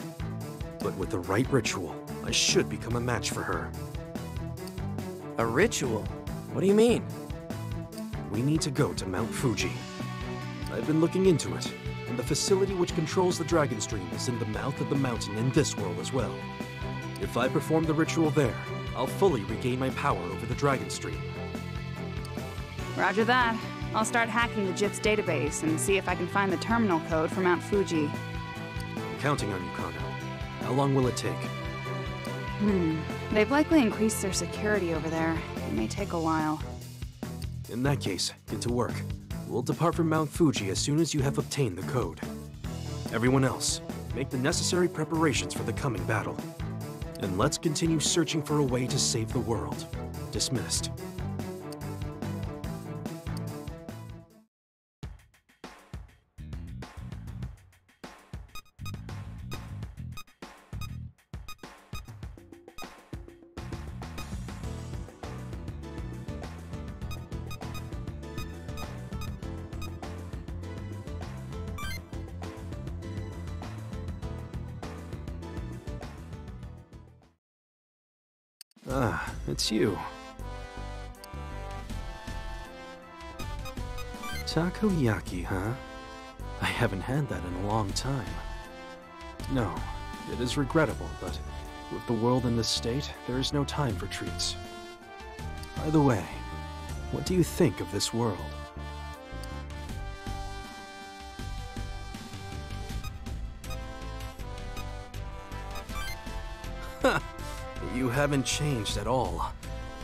S6: but with the right ritual, I should become a match for her.
S8: A ritual? What do you mean?
S6: We need to go to Mount Fuji. I've been looking into it, and the facility which controls the Dragon Stream is in the mouth of the mountain in this world as well. If I perform the ritual there, I'll fully regain my power over the Dragon Stream.
S11: Roger that. I'll start hacking the JIP's database and see if I can find the terminal code for Mount Fuji.
S6: I'm counting on you, Kondo. How long will it take?
S11: They've likely increased their security over there. It may take a while.
S6: In that case, get to work. We'll depart from Mount Fuji as soon as you have obtained the code. Everyone else, make the necessary preparations for the coming battle. And let's continue searching for a way to save the world. Dismissed. Ah, it's you. Takoyaki, huh? I haven't had that in a long time. No, it is regrettable, but with the world in this state, there is no time for treats. By the way, what do you think of this world? You haven't changed at all.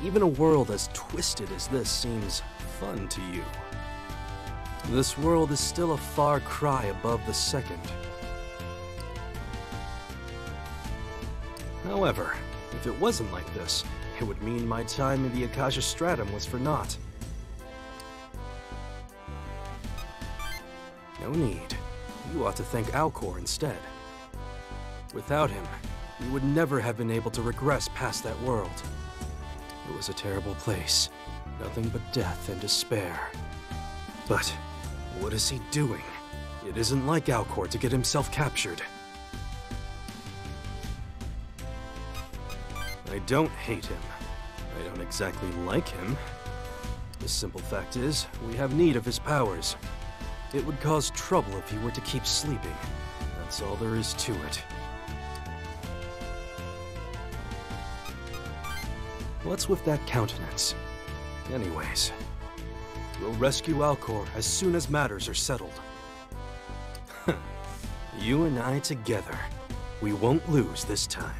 S6: Even a world as twisted as this seems fun to you. This world is still a far cry above the second. However, if it wasn't like this, it would mean my time in the Akasha Stratum was for naught. No need. You ought to thank Alcor instead. Without him, we would never have been able to regress past that world. It was a terrible place. Nothing but death and despair. But what is he doing? It isn't like Alcor to get himself captured. I don't hate him. I don't exactly like him. The simple fact is, we have need of his powers. It would cause trouble if he were to keep sleeping. That's all there is to it. What's with that countenance? Anyways, we'll rescue Alcor as soon as matters are settled. You and I together. We won't lose this time.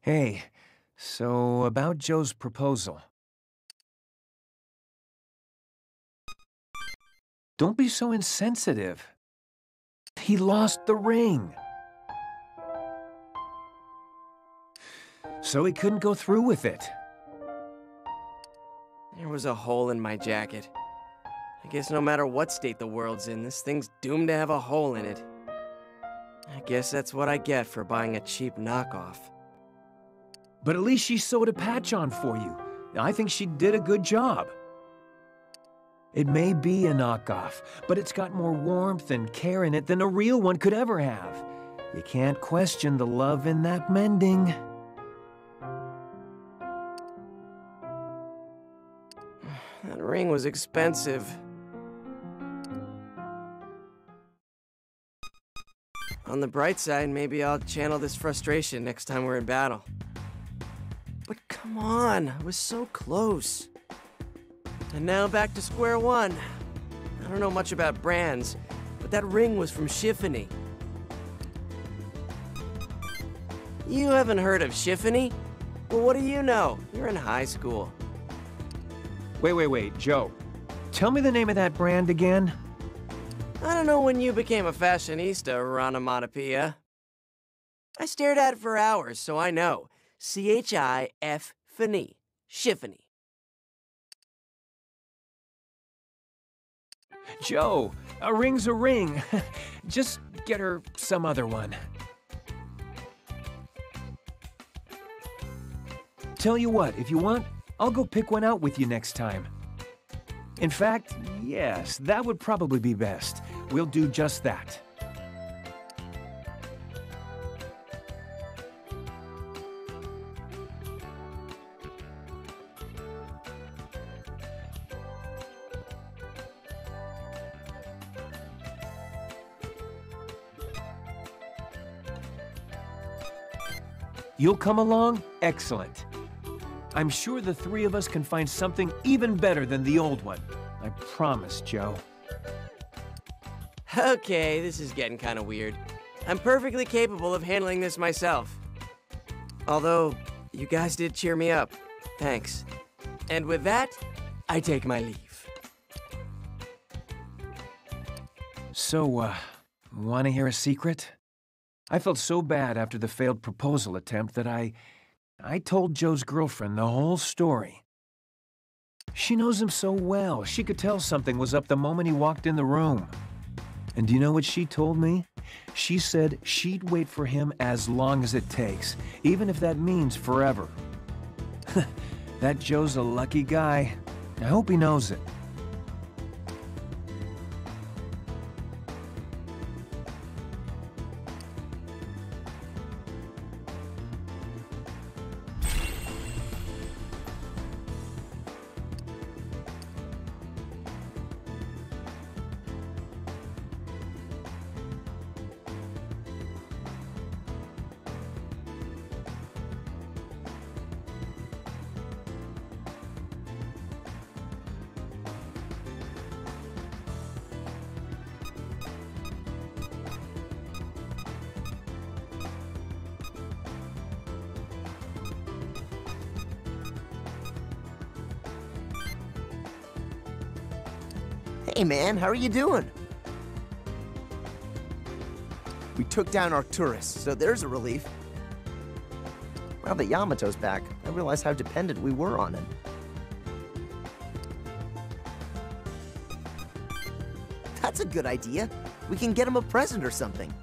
S9: Hey, so about Joe's proposal. Don't be so insensitive. He lost the ring. So he couldn't go through with it.
S8: There was a hole in my jacket. I guess no matter what state the world's in, this thing's doomed to have a hole in it. I guess that's what I get for buying a cheap knockoff.
S9: But at least she sewed a patch on for you. I think she did a good job. It may be a knockoff, but it's got more warmth and care in it than a real one could ever have. You can't question the love in that mending.
S8: That ring was expensive. On the bright side, maybe I'll channel this frustration next time we're in battle. But come on, I was so close. And now back to square one. I don't know much about brands, but that ring was from Chiffony. You haven't heard of Chiffony? Well, what do you know? You're in high school.
S9: Wait, Joe. Tell me the name of that brand again.
S8: I don't know when you became a fashionista, Ranamatopia. I stared at it for hours, so I know. C-H-I-F-Phony. Chiffony.
S9: Joe, a ring's a ring. Just get her some other one. Tell you what, if you want, I'll go pick one out with you next time. In fact, yes, that would probably be best. We'll do just that. You'll come along? Excellent. I'm sure the three of us can find something even better than the old one. I promise, Joe.
S8: Okay, this is getting kind of weird. I'm perfectly capable of handling this myself. Although, you guys did cheer me up. Thanks. And with that, I take my leave.
S9: So, want to hear a secret? I felt so bad after the failed proposal attempt that I told Joe's girlfriend the whole story. She knows him so well, she could tell something was up the moment he walked in the room. And do you know what she told me? She said she'd wait for him as long as it takes, even if that means forever. That Joe's a lucky guy. I hope he knows it.
S10: Hey man, how are you doing? We took down Arcturus, so there's a relief. Now that Yamato's back, I realize how dependent we were on him. That's a good idea. We can get him a present or something.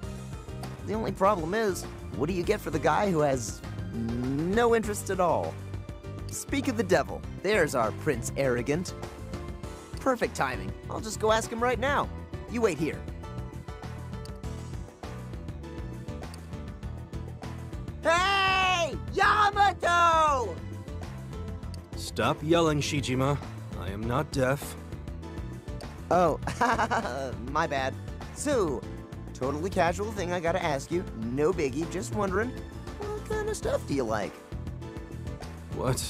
S10: The only problem is, what do you get for the guy who has no interest at all? Speak of the devil, there's our Prince Arrogant. Perfect timing. I'll just go ask him right now. You wait here. Hey! Yamato!
S6: Stop yelling, Shijima. I am not deaf.
S10: Oh, my bad. So, totally casual thing I gotta ask you. No biggie, just wondering, what kind of stuff do you like?
S6: What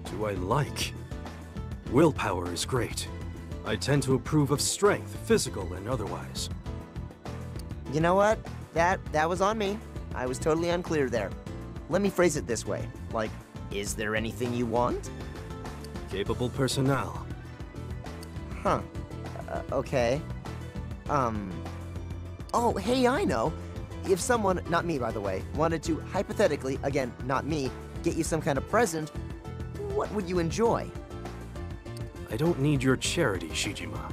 S6: do I like? Willpower is great. I tend to approve of strength, physical and otherwise.
S10: You know what? That was on me. I was totally unclear there. let me phrase it this way. Like, is there anything you want?
S6: Capable personnel.
S10: Huh. Okay. Oh, hey, I know. If someone, not me by the way, wanted to, hypothetically, again, not me, get you some kind of present, what would you enjoy?
S6: I don't need your charity, Shijima.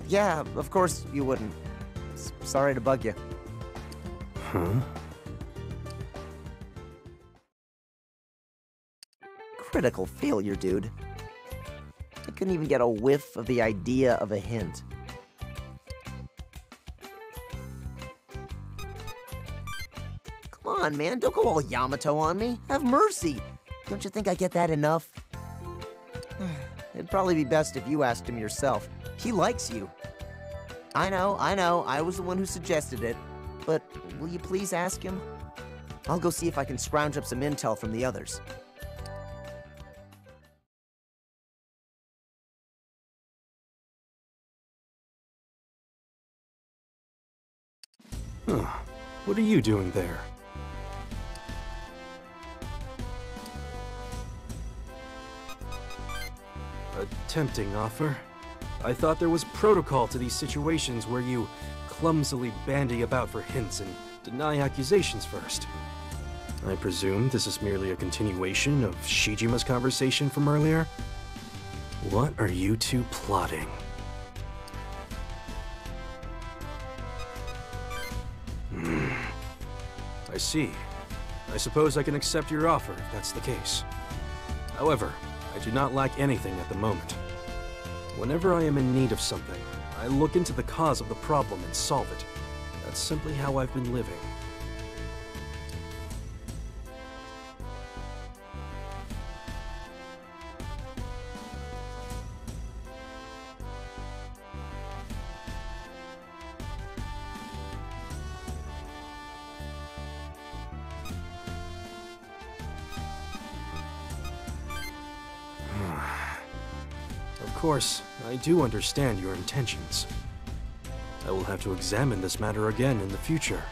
S10: Yeah, of course you wouldn't. Sorry to bug you.
S6: Huh?
S10: Critical failure, dude. I couldn't even get a whiff of the idea of a hint. Come on, man, don't go all Yamato on me. Have mercy. Don't you think I get that enough? It'd probably be best if you asked him yourself. He likes you. I know, I was the one who suggested it. But will you please ask him? I'll go see if I can scrounge up some intel from the others.
S6: Huh. What are you doing there? A tempting offer. I thought there was protocol to these situations where you clumsily bandy about for hints and deny accusations first. I presume this is merely a continuation of Shijima's conversation from earlier? What are you two plotting? I see. I suppose I can accept your offer if that's the case. However, I do not lack anything at the moment. Whenever I am in need of something, I look into the cause of the problem and solve it. That's simply how I've been living. Of course, I do understand your intentions. I will have to examine this matter again in the future.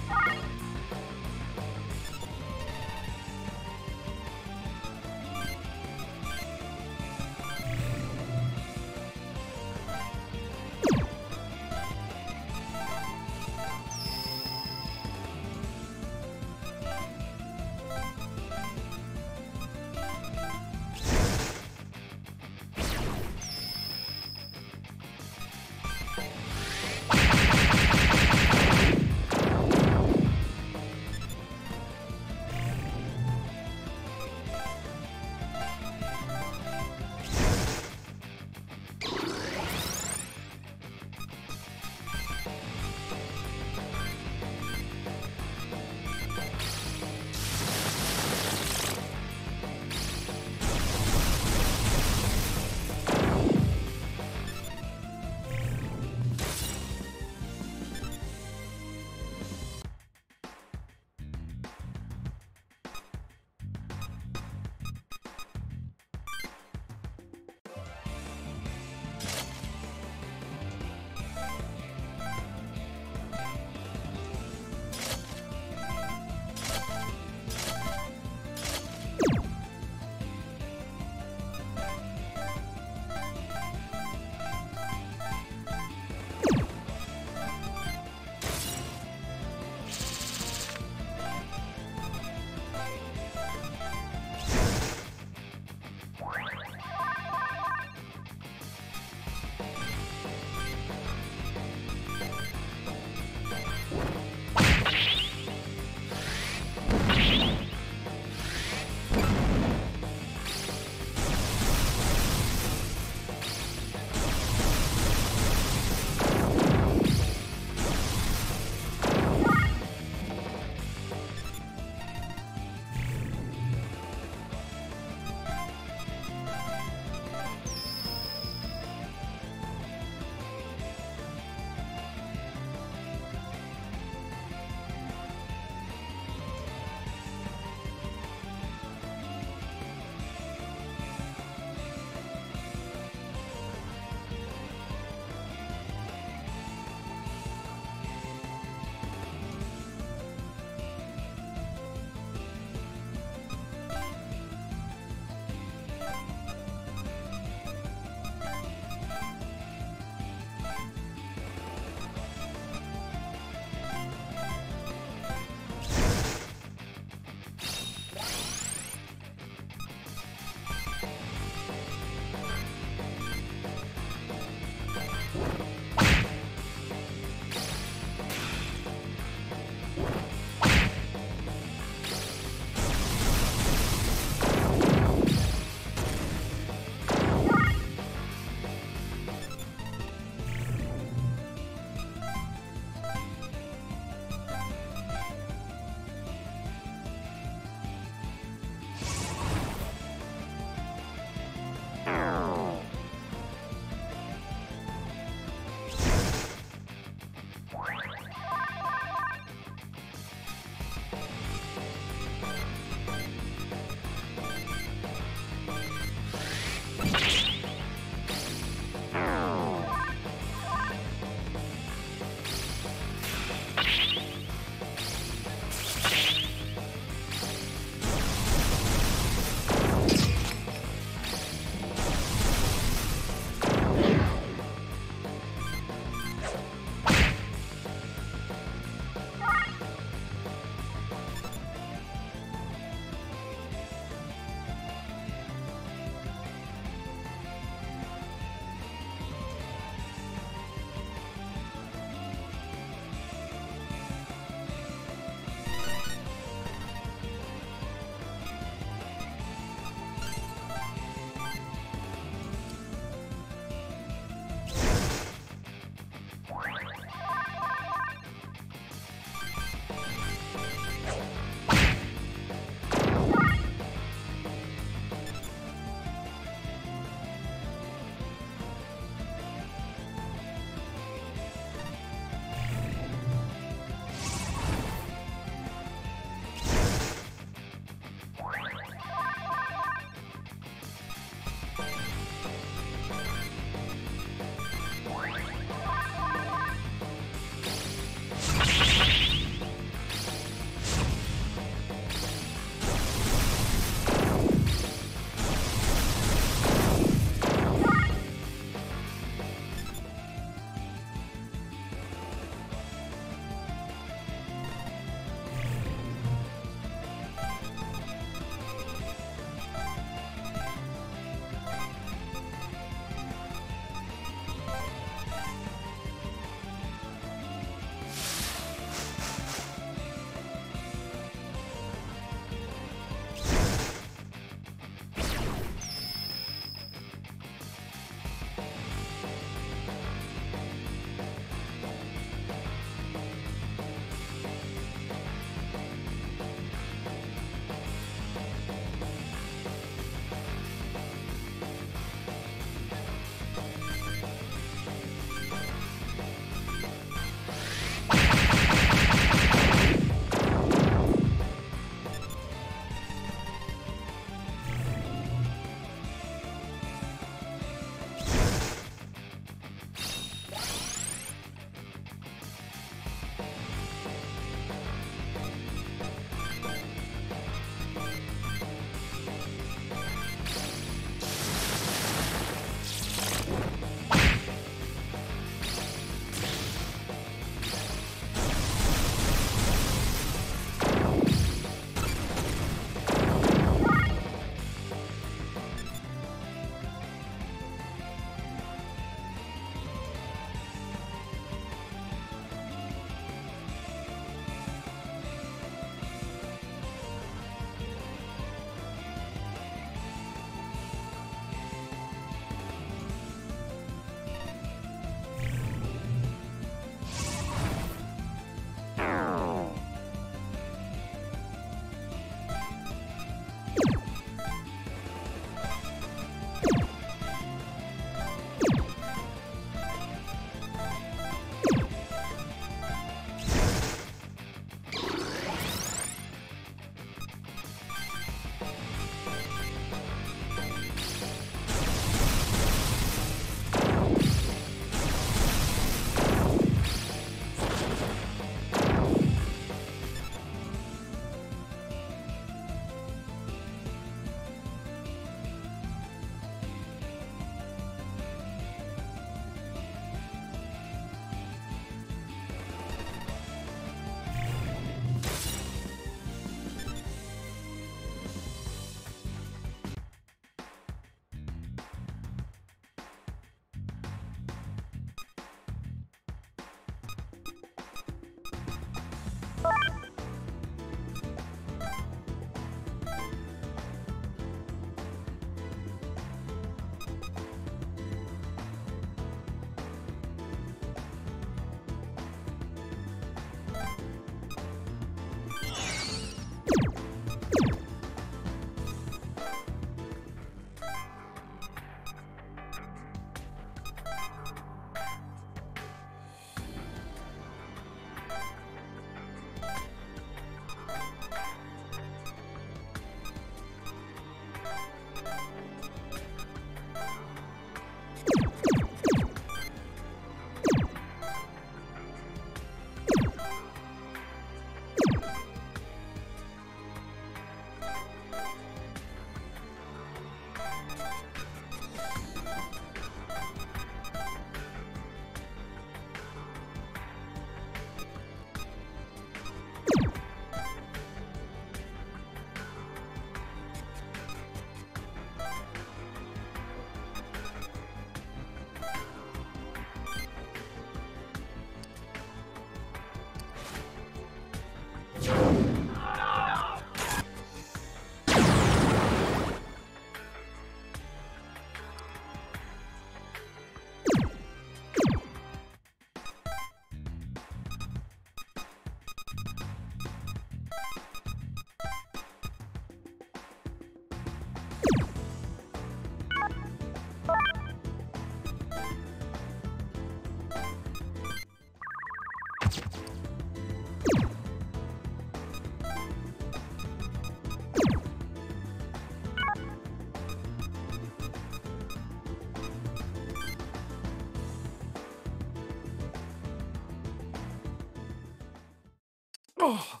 S9: Oh,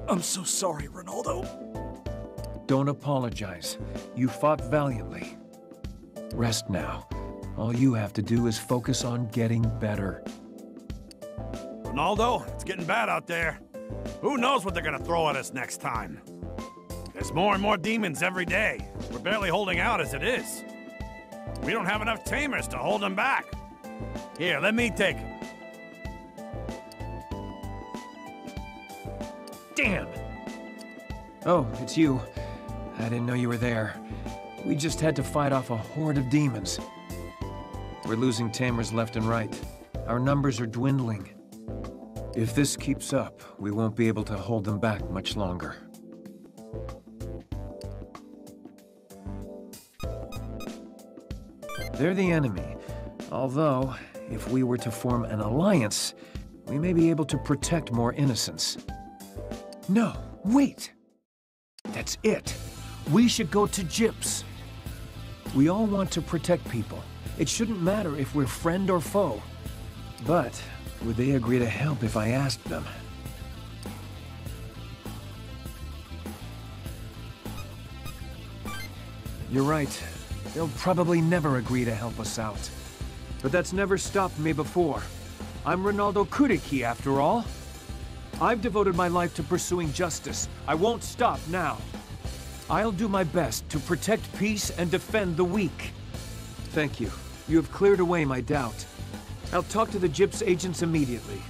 S9: I'm so sorry, Ronaldo.
S19: Don't apologize. You fought valiantly. Rest now. All you have to do is focus on getting better.
S2: Ronaldo, it's getting bad out there. Who knows what they're gonna throw at us next time? There's more and more demons every day. We're barely holding out as it is. We don't have enough tamers to hold them back. Here, let me take them.
S19: Damn! Oh, it's you. I didn't know you were there. We just had to fight off a horde of demons. We're losing tamers left and right. Our numbers are dwindling. If this keeps up, we won't be able to hold them back much longer. They're the enemy. Although, if we were to form an alliance, we may be able to protect more innocents. No, wait! That's it! We should go to Gyps. We all want to protect people. It shouldn't matter if we're friend or foe. But, would they agree to help if I asked them? You're right. They'll probably never agree to help us out. But that's never stopped me before. I'm Ronaldo Kuriki, after all. I've devoted my life to pursuing justice. I won't stop now. I'll do my best to protect peace and defend the weak. Thank you. You have cleared away my doubt. I'll talk to the Gyps agents immediately.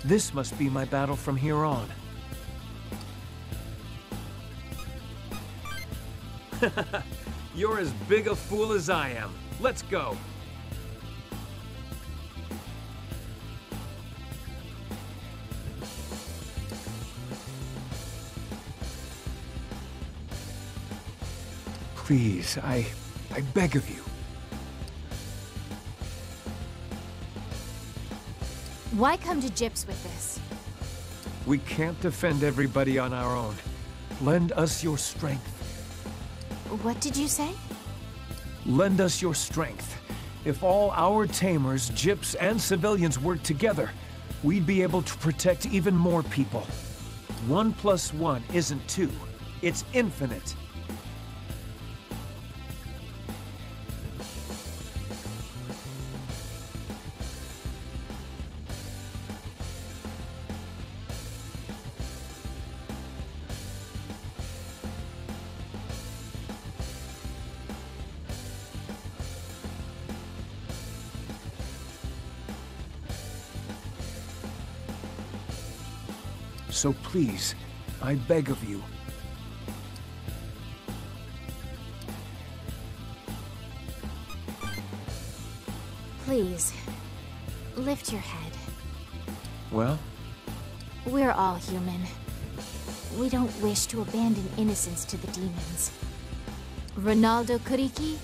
S19: This must be my battle from here on. You're as big a fool as I am. Let's go. Please, I beg of you.
S15: Why come to Gyps with this?
S19: We can't defend everybody on our own. Lend us your strength.
S15: What did you say?
S19: Lend us your strength. If all our tamers, Gyps, and civilians work together, we'd be able to protect even more people. 1 + 1 isn't 2. It's infinite. So please, I beg of you.
S15: Please, lift your head.
S19: Well?
S15: We're all human. We don't wish to abandon innocence to the demons. Ronaldo Kuriki,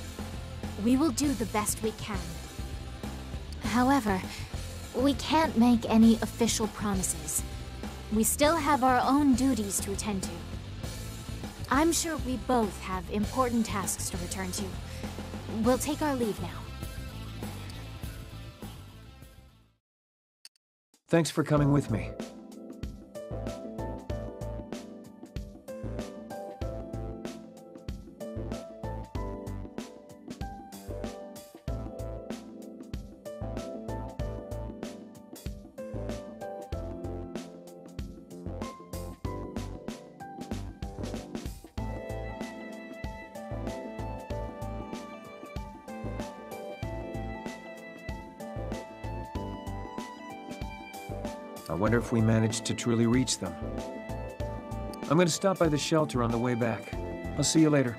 S15: we will do the best we can. However, we can't make any official promises. We still have our own duties to attend to. I'm sure we both have important tasks to return to. We'll take our leave now.
S19: Thanks for coming with me. I wonder if we managed to truly reach them. I'm going to stop by the shelter on the way back. I'll see you later.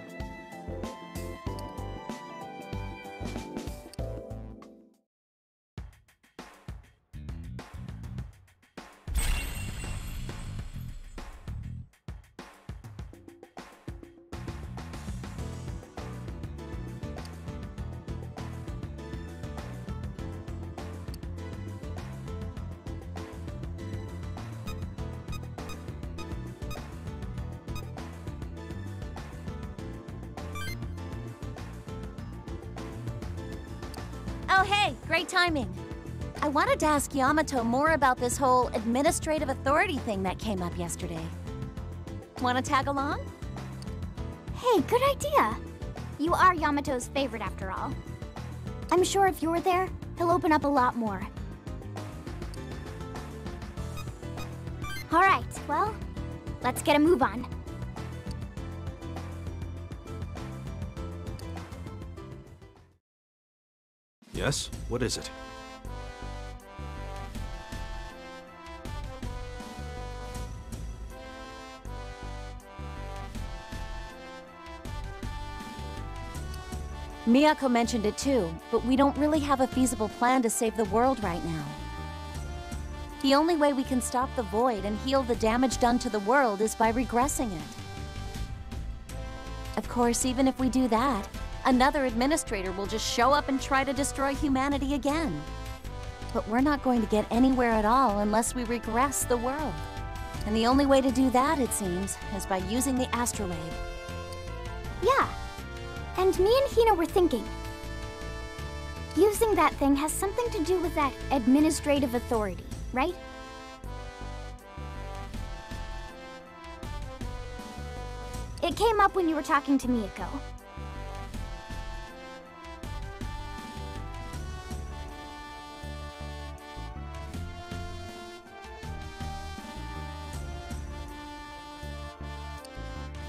S12: Oh, hey, great timing. I
S14: wanted to ask Yamato more about this whole administrative authority thing that came up yesterday. Want to tag along?
S20: Hey, good idea. You are Yamato's favorite after all. I'm sure if you're there, he'll open up a lot more. All right, well, let's get a move on.
S6: Yes? What is it?
S14: Miyako mentioned it too, but we don't really have a feasible plan to save the world right now. The only way we can stop the void and heal the damage done to the world is by regressing it. Of course, even if we do that, another administrator will just show up and try to destroy humanity again. But we're not going to get anywhere at all unless we regress the world. And the only way to do that, it seems, is by using the astrolabe.
S20: Yeah. And me and Hina were thinking. Using that thing has something to do with that administrative authority, right? It came up when you were talking to Miyako.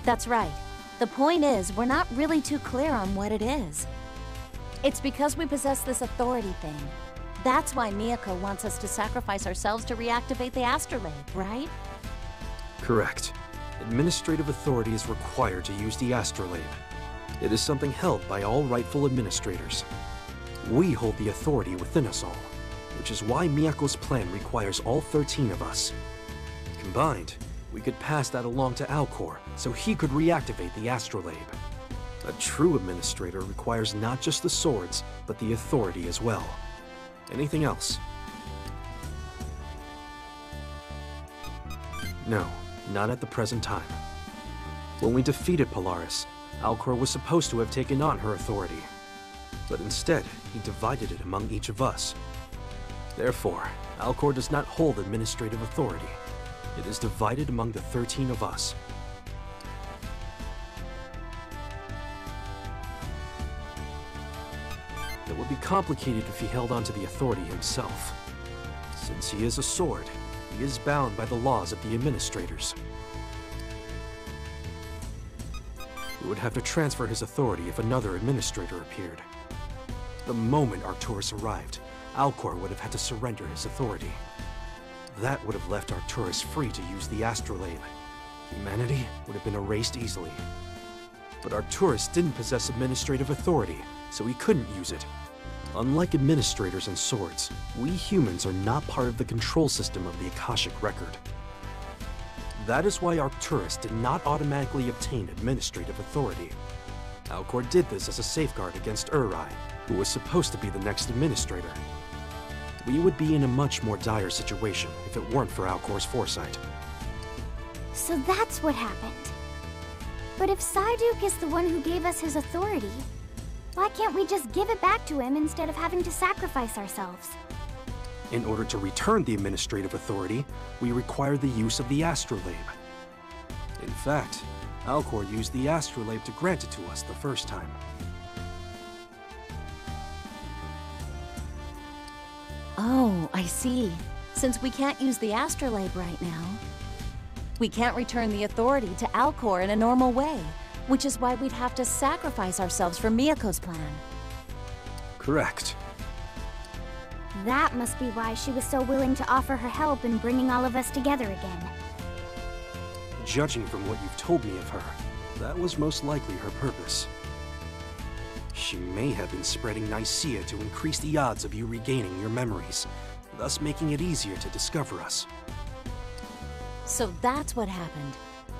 S14: That's right. The point is, we're not really too clear on what it is. It's because we possess this authority thing. That's why Miyako wants us to sacrifice ourselves to reactivate the astrolabe, right?
S6: Correct. Administrative authority is required to use the astrolabe. It is something held by all rightful administrators. We hold the authority within us all, which is why Miyako's plan requires all 13 of us. Combined, we could pass that along to Alcor, so he could reactivate the astrolabe. A true administrator requires not just the swords, but the authority as well. Anything else? No, not at the present time. When we defeated Polaris, Alcor was supposed to have taken on her authority. But instead, he divided it among each of us. Therefore, Alcor does not hold administrative authority. It is divided among the 13 of us. It would be complicated if he held onto the authority himself. Since he is a sword, he is bound by the laws of the administrators. He would have to transfer his authority if another administrator appeared. The moment Arcturus arrived, Alcor would have had to surrender his authority. That would have left Arcturus free to use the astrolabe. Humanity would have been erased easily. But Arcturus didn't possess administrative authority, so he couldn't use it. Unlike administrators and swords, we humans are not part of the control system of the Akashic Record. That is why Arcturus did not automatically obtain administrative authority. Alcor did this as a safeguard against Uri, who was supposed to be the next administrator. We would be in a much more dire situation if it weren't for Alcor's foresight.
S20: So that's what happened. But if Psyduke is the one who gave us his authority, why can't we just give it back to him instead of having to sacrifice ourselves?
S6: In order to return the administrative authority, we require the use of the astrolabe. In fact, Alcor used the astrolabe to grant it to us the first time.
S14: Oh, I see. Since we can't use the astrolabe right now, we can't return the authority to Alcor in a normal way, which is why we'd have to sacrifice ourselves for Miyako's plan.
S6: Correct.
S20: That must be why she was so willing to offer her help in bringing all of us together again.
S6: Judging from what you've told me of her, that was most likely her purpose. She may have been spreading Nicaea to increase the odds of you regaining your memories, thus making it easier to discover us.
S14: So that's what happened.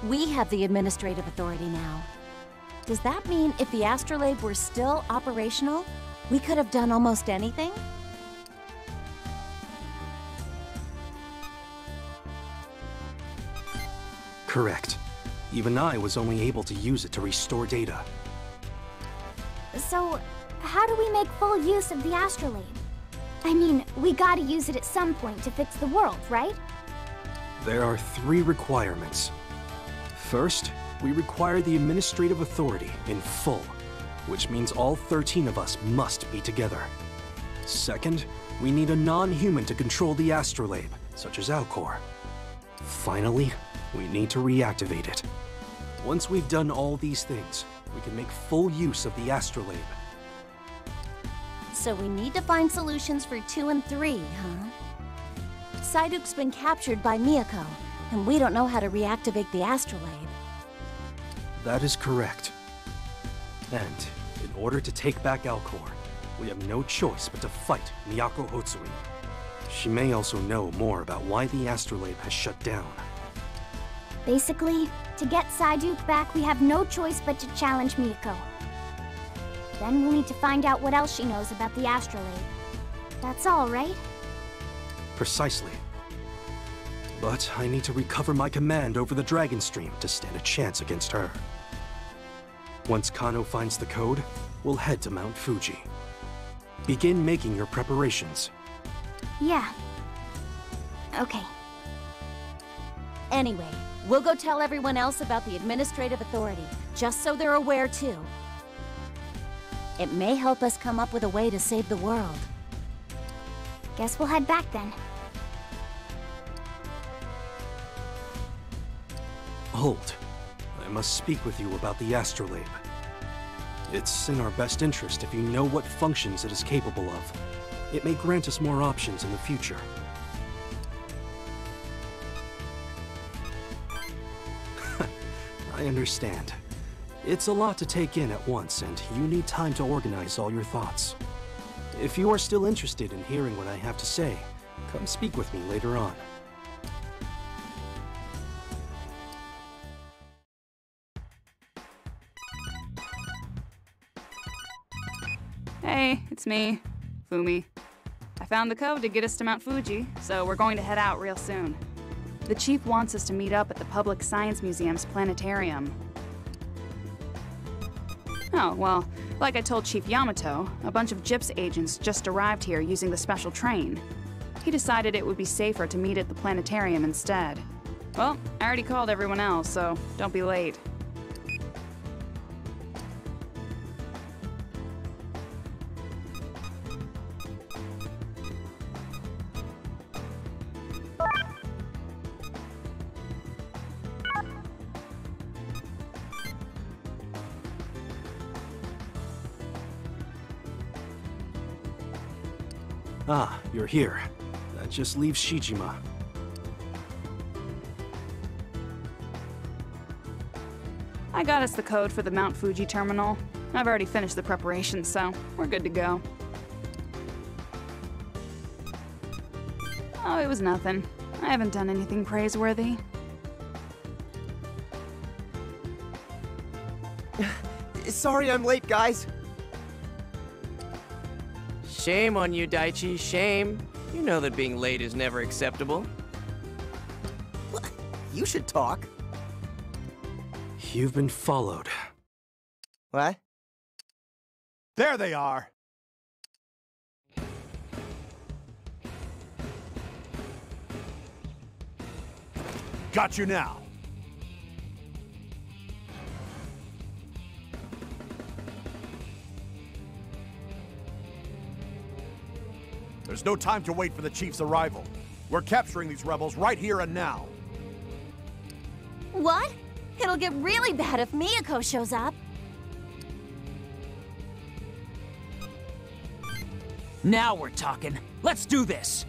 S14: We have the administrative authority now. Does that mean if the astrolabe were still operational, we could have done almost anything?
S6: Correct. Even I was only able to use it to restore data.
S20: So, how do we make full use of the astrolabe? I mean, we gotta use it at some point to fix the world, right?
S6: There are 3 requirements. First, we require the administrative authority in full, which means all 13 of us must be together. Second, we need a non-human to control the astrolabe, such as Alcor. Finally, we need to reactivate it. Once we've done all these things, we can make full use of the astrolabe.
S14: So we need to find solutions for 2 and 3, huh? Psyduke's been captured by Miyako, and we don't know how to reactivate the astrolabe.
S6: That is correct. And in order to take back Alcor, we have no choice but to fight Miyako Hotsui. She may also know more about why the astrolabe has shut down.
S20: Basically, to get Psyduke back, we have no choice but to challenge Miyako. Then we'll need to find out what else she knows about the astrolabe. That's all, right?
S6: Precisely. But I need to recover my command over the Dragon Stream to stand a chance against her. Once Kano finds the code, we'll head to Mount Fuji. Begin making your preparations.
S20: Yeah. Okay.
S14: Anyway, we'll go tell everyone else about the administrative authority, just so they're aware too. It may help us come up with a way to save the world.
S20: Guess we'll head back then.
S6: Hold. I must speak with you about the astrolabe. It's in our best interest if you know what functions it is capable of. It may grant us more options in the future. I understand. It's a lot to take in at once, and you need time to organize all your thoughts. If you are still interested in hearing what I have to say, come speak with me later on.
S11: Hey, it's me, Fumi. I found the code to get us to Mount Fuji, so we're going to head out real soon. The chief wants us to meet up at the Public Science Museum's planetarium. Oh, well, like I told Chief Yamato, a bunch of GIPS agents just arrived here using the special train. He decided it would be safer to meet at the planetarium instead. Well, I already called everyone else, so don't be late.
S6: Ah, you're here. That just leaves Shijima.
S11: I got us the code for the Mount Fuji terminal. I've already finished the preparations, so we're good to go. Oh, it was nothing. I haven't done anything praiseworthy.
S10: Sorry I'm late, guys.
S8: Shame on you, Daichi, shame. You know that being late is never acceptable.
S10: You should talk.
S6: You've been followed.
S10: What?
S3: There they are! Got you now. There's no time to wait for the chief's arrival. We're capturing these rebels right here and now.
S14: What? It'll get really bad if Miyako shows up.
S13: Now we're talking. Let's do this.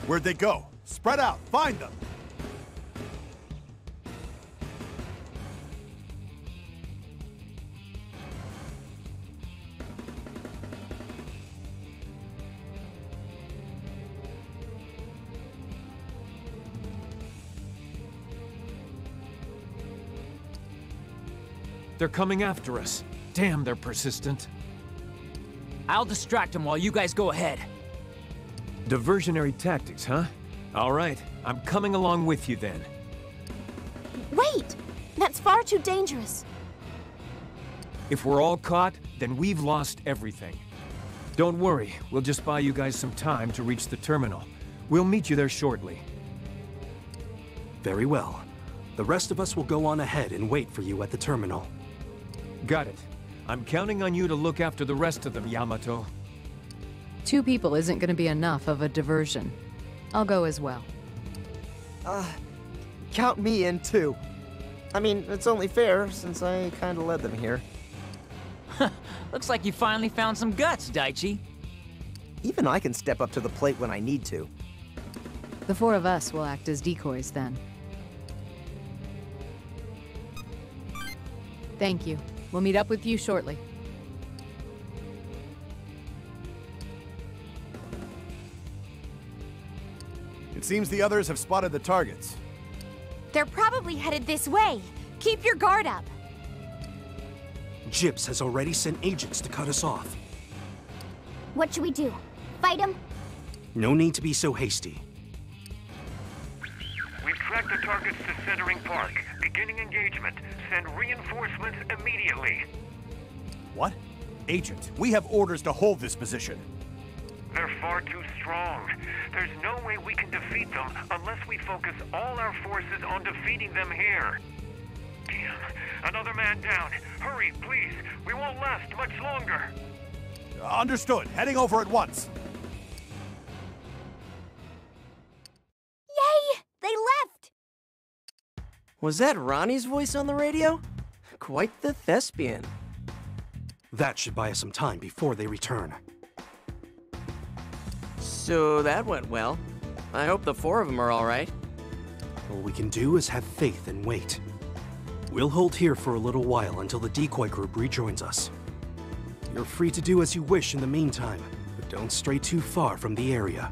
S3: Where'd they go? Spread out, find them!
S19: They're coming after us. Damn, they're persistent.
S13: I'll distract them while you guys go ahead.
S19: Diversionary tactics, huh? All right, I'm coming along with you then.
S18: Wait! That's far too dangerous.
S19: If we're all caught, then we've lost everything. Don't worry, we'll just buy you guys some time to reach the terminal. We'll meet you there shortly.
S6: Very well. The rest of us will go on ahead and wait for you at the terminal.
S19: Got it. I'm counting on you to look after the rest of them, Yamato.
S5: 2 people isn't going to be enough of a diversion. I'll go as well.
S10: Count me in too. I mean, it's only fair since I kinda led them here.
S13: Looks like you finally found some guts, Daichi.
S10: Even I can step up to the plate when I need to.
S5: The 4 of us will act as decoys then. Thank you. We'll meet up with you shortly.
S3: It seems the others have spotted the targets.
S18: They're probably headed this way. Keep your guard up.
S6: Gyps has already sent agents to cut us off.
S20: What should we do? Fight him?
S6: No need to be so hasty.
S21: We've tracked the targets to Centering Park. Beginning engagement. Send reinforcements immediately.
S3: What? Agent, we have orders to hold this position.
S21: They're far too strong. There's no way we can defeat them unless we focus all our forces on defeating them here. Damn. Another man down. Hurry, please. We won't last much longer.
S3: Understood. Heading over at once.
S18: Yay! They left!
S8: Was that Ronnie's voice on the radio? Quite the thespian.
S6: That should buy us some time before they return.
S8: So that went well. I hope the 4 of them are all right.
S6: All we can do is have faith and wait. We'll hold here for a little while until the decoy group rejoins us. You're free to do as you wish in the meantime, but don't stray too far from the area.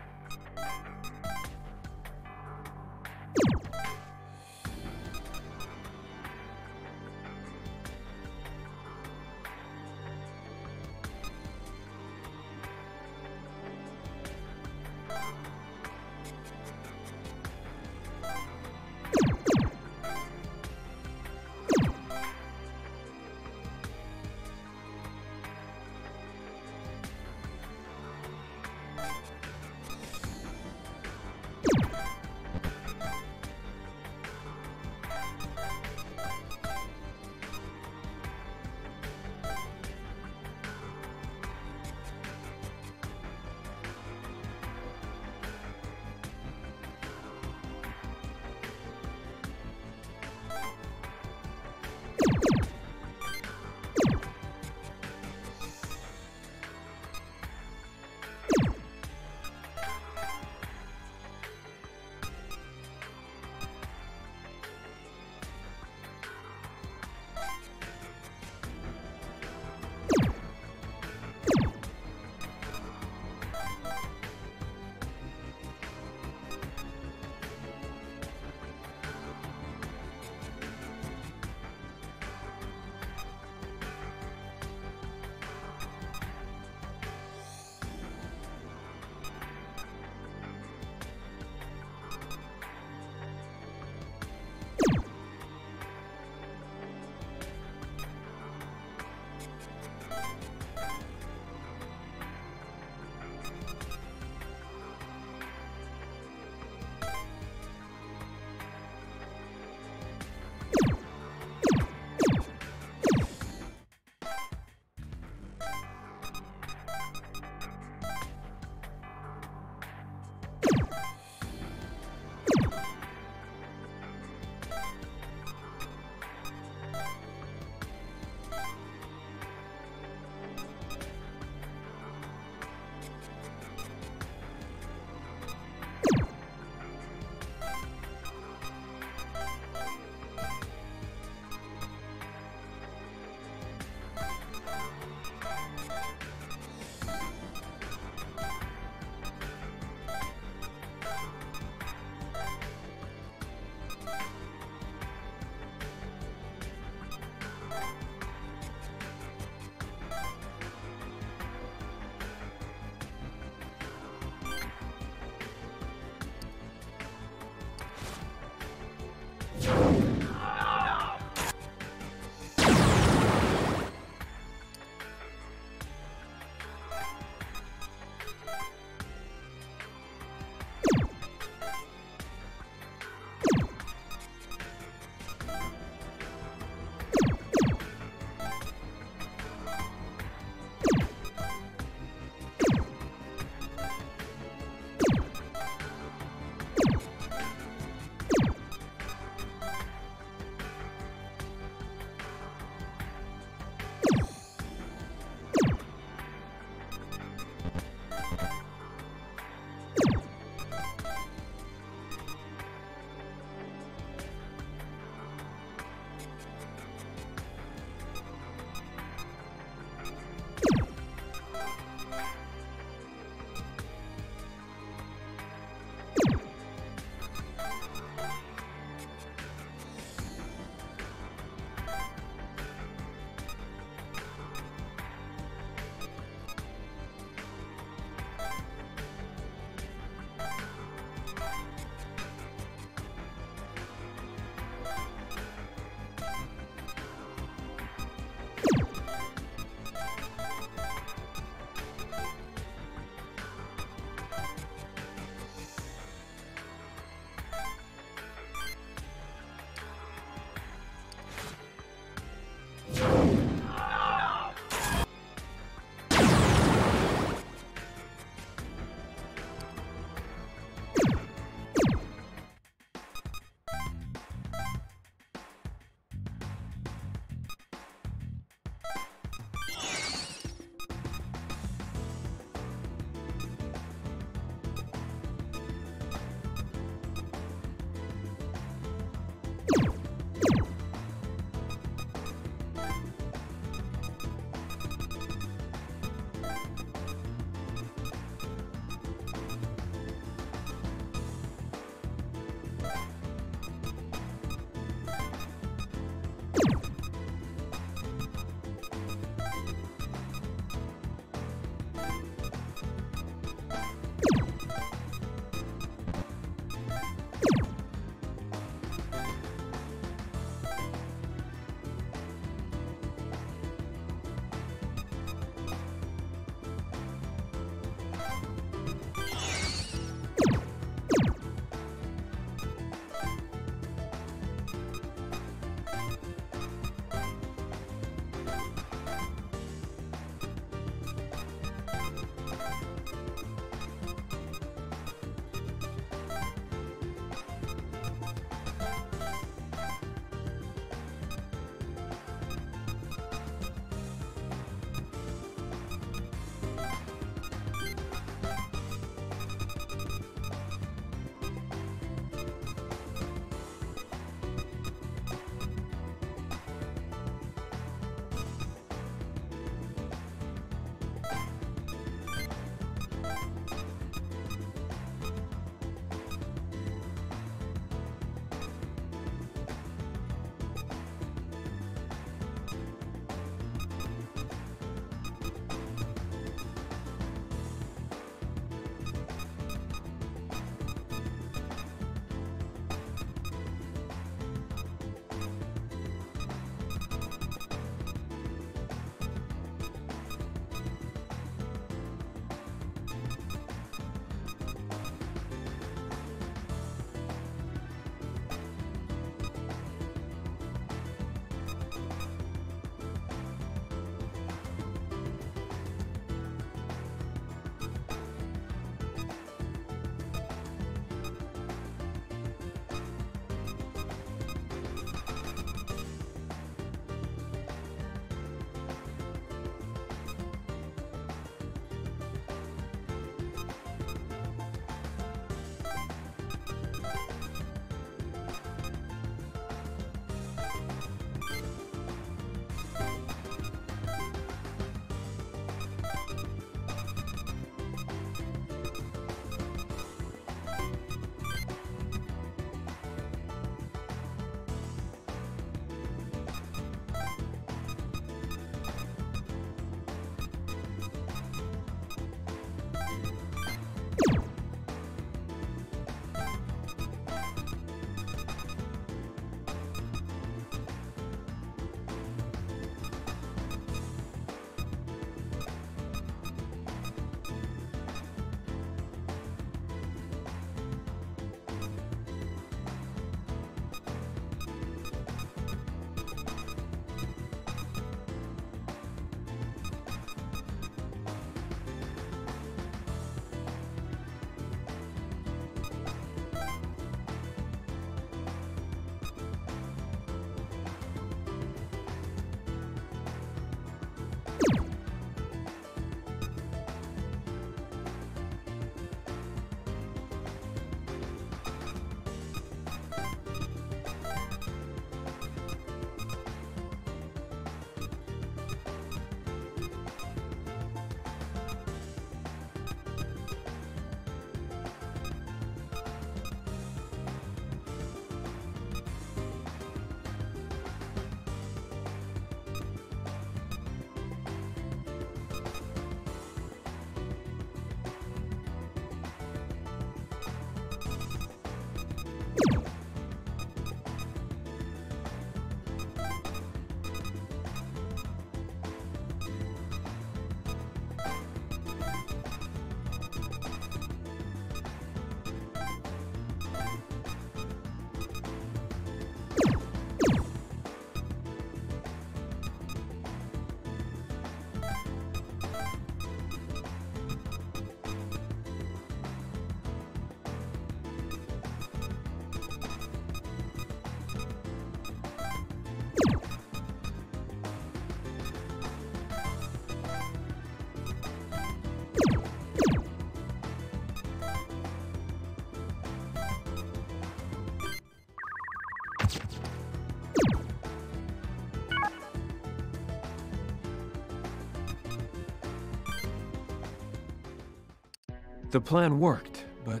S19: The plan worked, but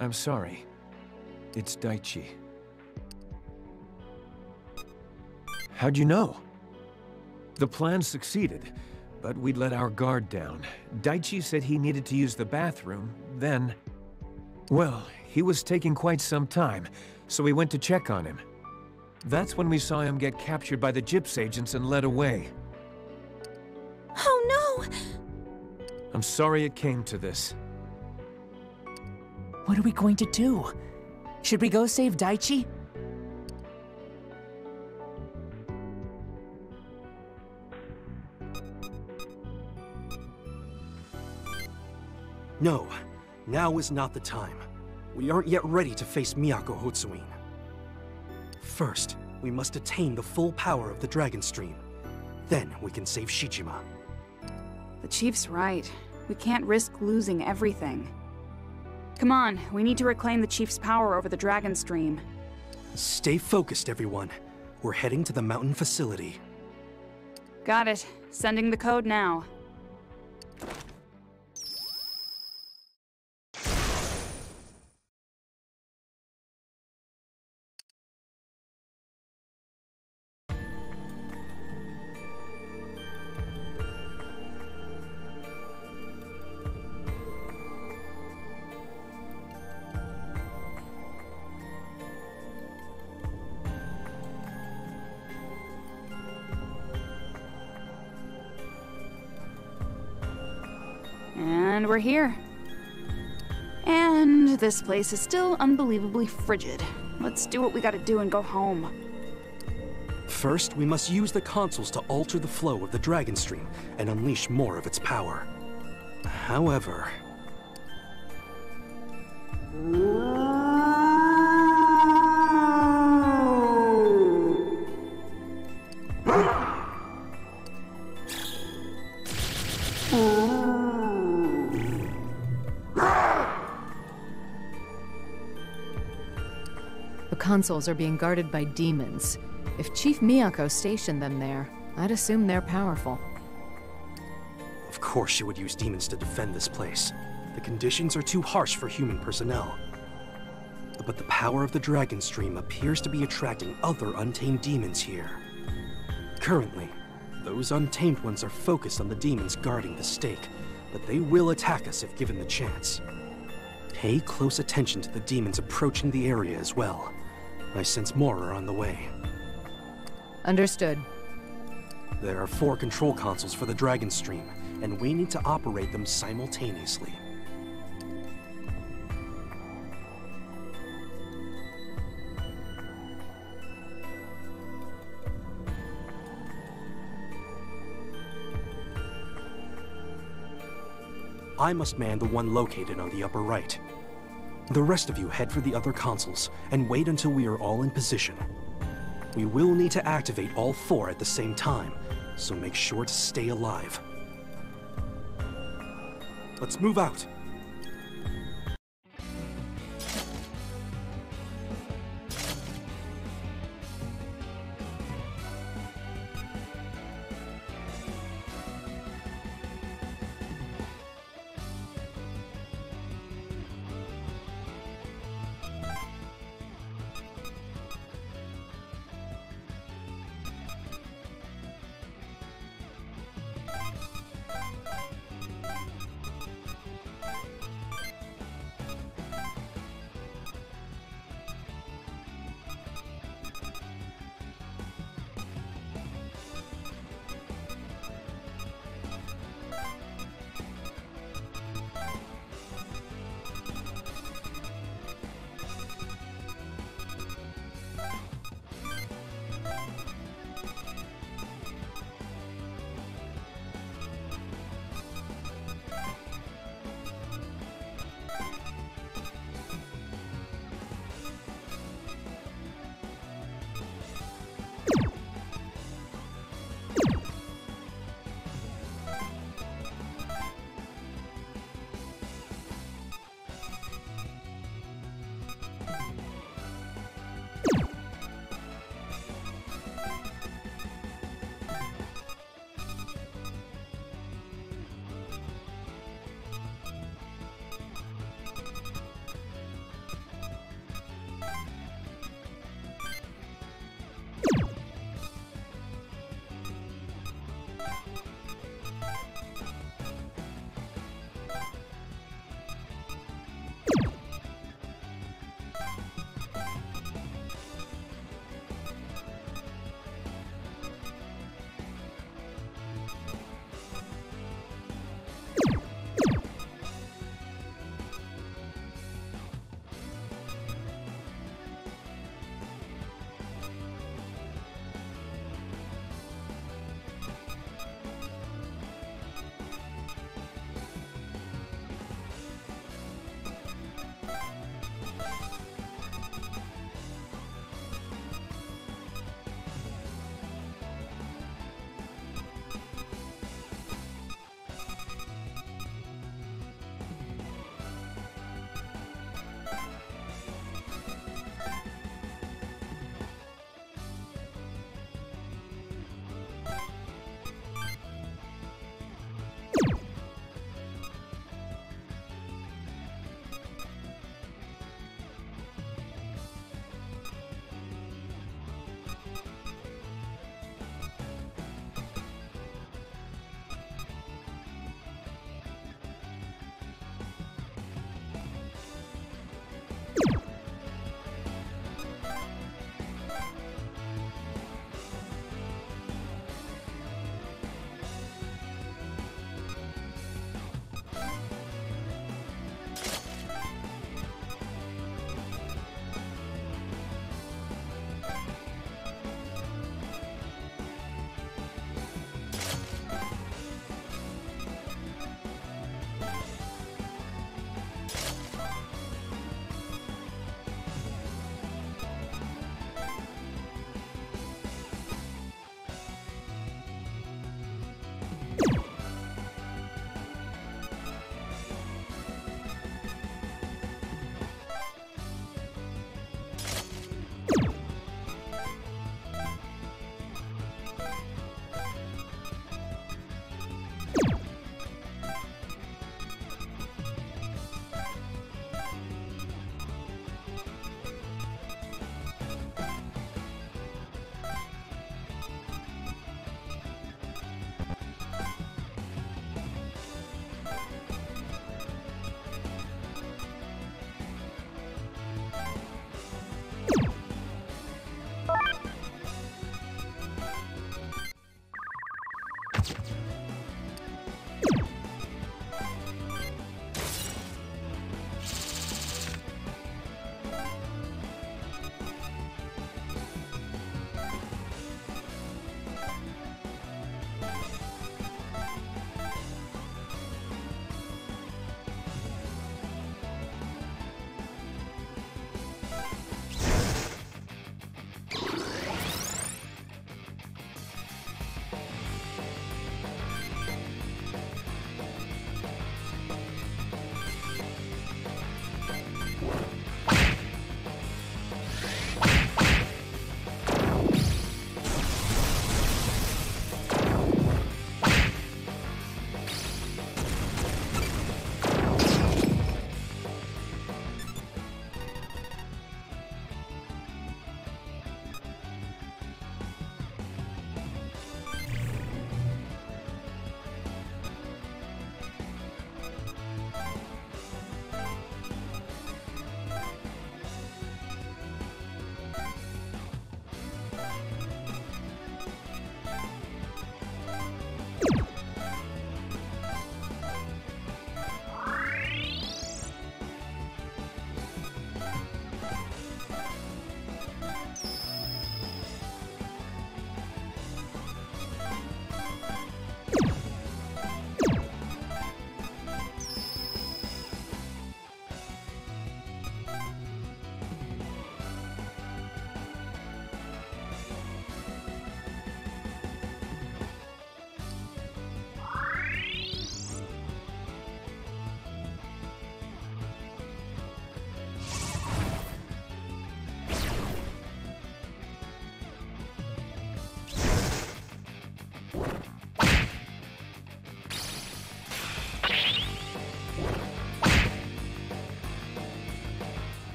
S19: I'm sorry. It's Daichi. How'd you know? The plan succeeded, but we'd let our guard down. Daichi said he needed to use the bathroom, then... Well, he was taking quite some time, so we went to check on him. That's when we saw him get captured by the Gyps agents and led away.
S18: Oh no!
S19: I'm sorry it came to this.
S7: What are we going to do? Should we go save Daichi?
S3: No, now is not the time. We aren't yet ready to face Miyako Hotsuin. First, we must attain the full power of the Dragon Stream. Then we can save Shijima.
S11: The chief's right. We can't risk losing everything. Come on, we need to reclaim the chief's power over the Dragon Stream.
S3: Stay focused, everyone. We're heading to the mountain facility.
S11: Got it. Sending the code now. And we're here. And this place is still unbelievably frigid. Let's do what we gotta do and go home.
S3: First, we must use the consoles to alter the flow of the Dragon Stream and unleash more of its power. However...
S5: The consoles are being guarded by demons. If Chief Miyako stationed them there, I'd assume they're powerful.
S3: Of course she would use demons to defend this place. The conditions are too harsh for human personnel. But the power of the Dragon Stream appears to be attracting other untamed demons here. Currently, those untamed ones are focused on the demons guarding the stake, but they will attack us if given the chance. Pay close attention to the demons approaching the area as well. I sense more are on the way.
S5: Understood.
S3: There are 4 control consoles for the Dragon Stream, and we need to operate them simultaneously. I must man the one located on the upper right. The rest of you head for the other consoles, and wait until we are all in position. We will need to activate all 4 at the same time, so make sure to stay alive. Let's move out.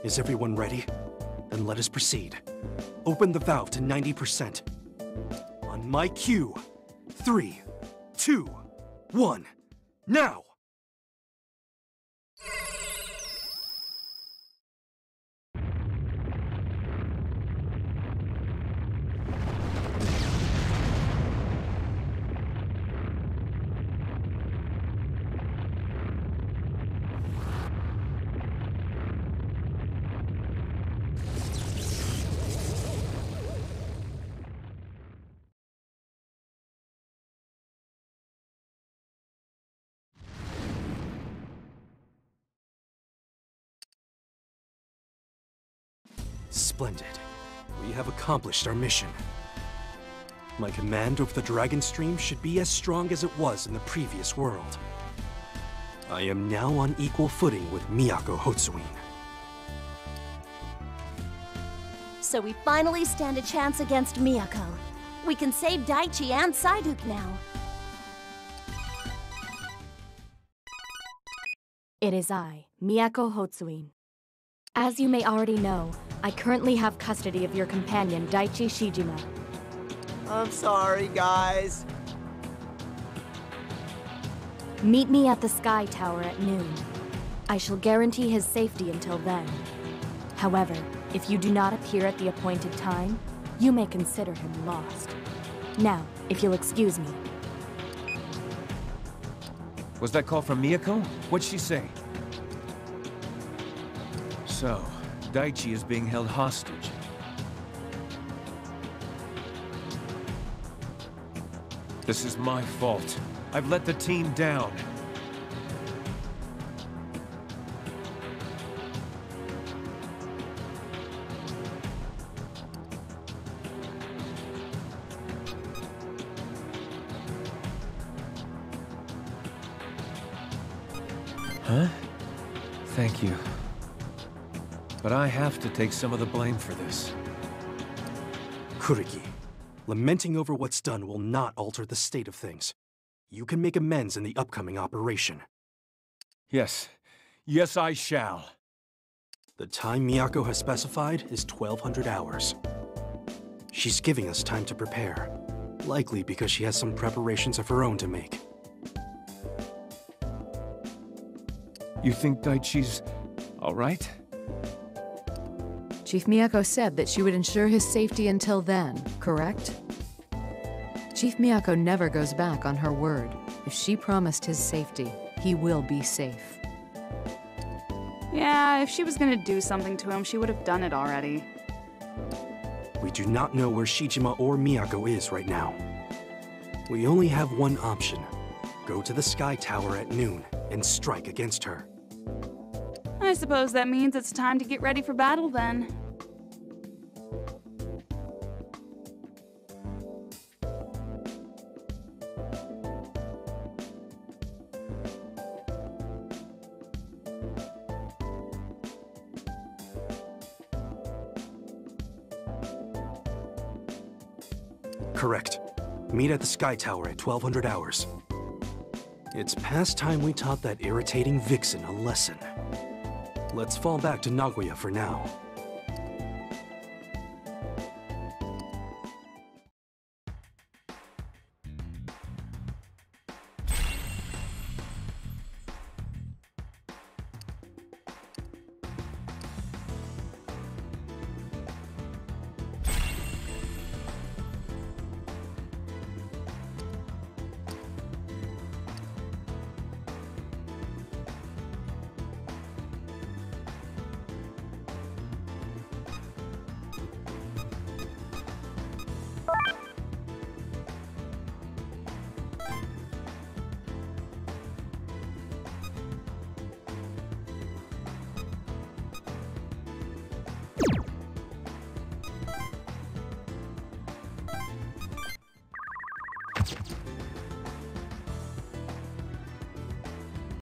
S3: Is everyone ready? Then let us proceed. Open the valve to 90%. On my cue. 3, 2, 1, now! Splendid. We have accomplished our mission. My command over the Dragon Stream should be as strong as it was in the previous world. I am now on equal footing with Miyako Hotsuin.
S14: So we finally stand a chance against Miyako. We can save Daichi and Psyduke now.
S16: It is I, Miyako Hotsuin. As you may already know, I currently have custody of your companion, Daichi Shijima.
S10: I'm sorry, guys.
S16: Meet me at the Sky Tower at noon. I shall guarantee his safety until then. However, if you do not appear at the appointed time, you may consider him lost. Now, if you'll excuse me.
S19: Was that call from Miyako? What'd she say? So, Daichi is being held hostage. This is my fault. I've let the team down. Huh? Thank you. But I have to take some of the blame for this.
S3: Kuriki, lamenting over what's done will not alter the state of things. You can make amends in the upcoming operation.
S19: Yes. Yes, I shall.
S3: The time Miyako has specified is 1200 hours. She's giving us time to prepare, likely because she has some preparations of her own to make.
S19: You think Daichi's all right?
S5: Chief Miyako said that she would ensure his safety until then, correct? Chief Miyako never goes back on her word. If she promised his safety, he will be safe.
S11: Yeah, if she was gonna do something to him, she would have done it already.
S3: We do not know where Shijima or Miyako is right now. We only have one option. Go to the Sky Tower at noon and strike against her.
S11: I suppose that means it's time to get ready for battle then.
S3: Correct. Meet at the Sky Tower at 1200 hours. It's past time we taught that irritating vixen a lesson. Let's fall back to Nagoya for now.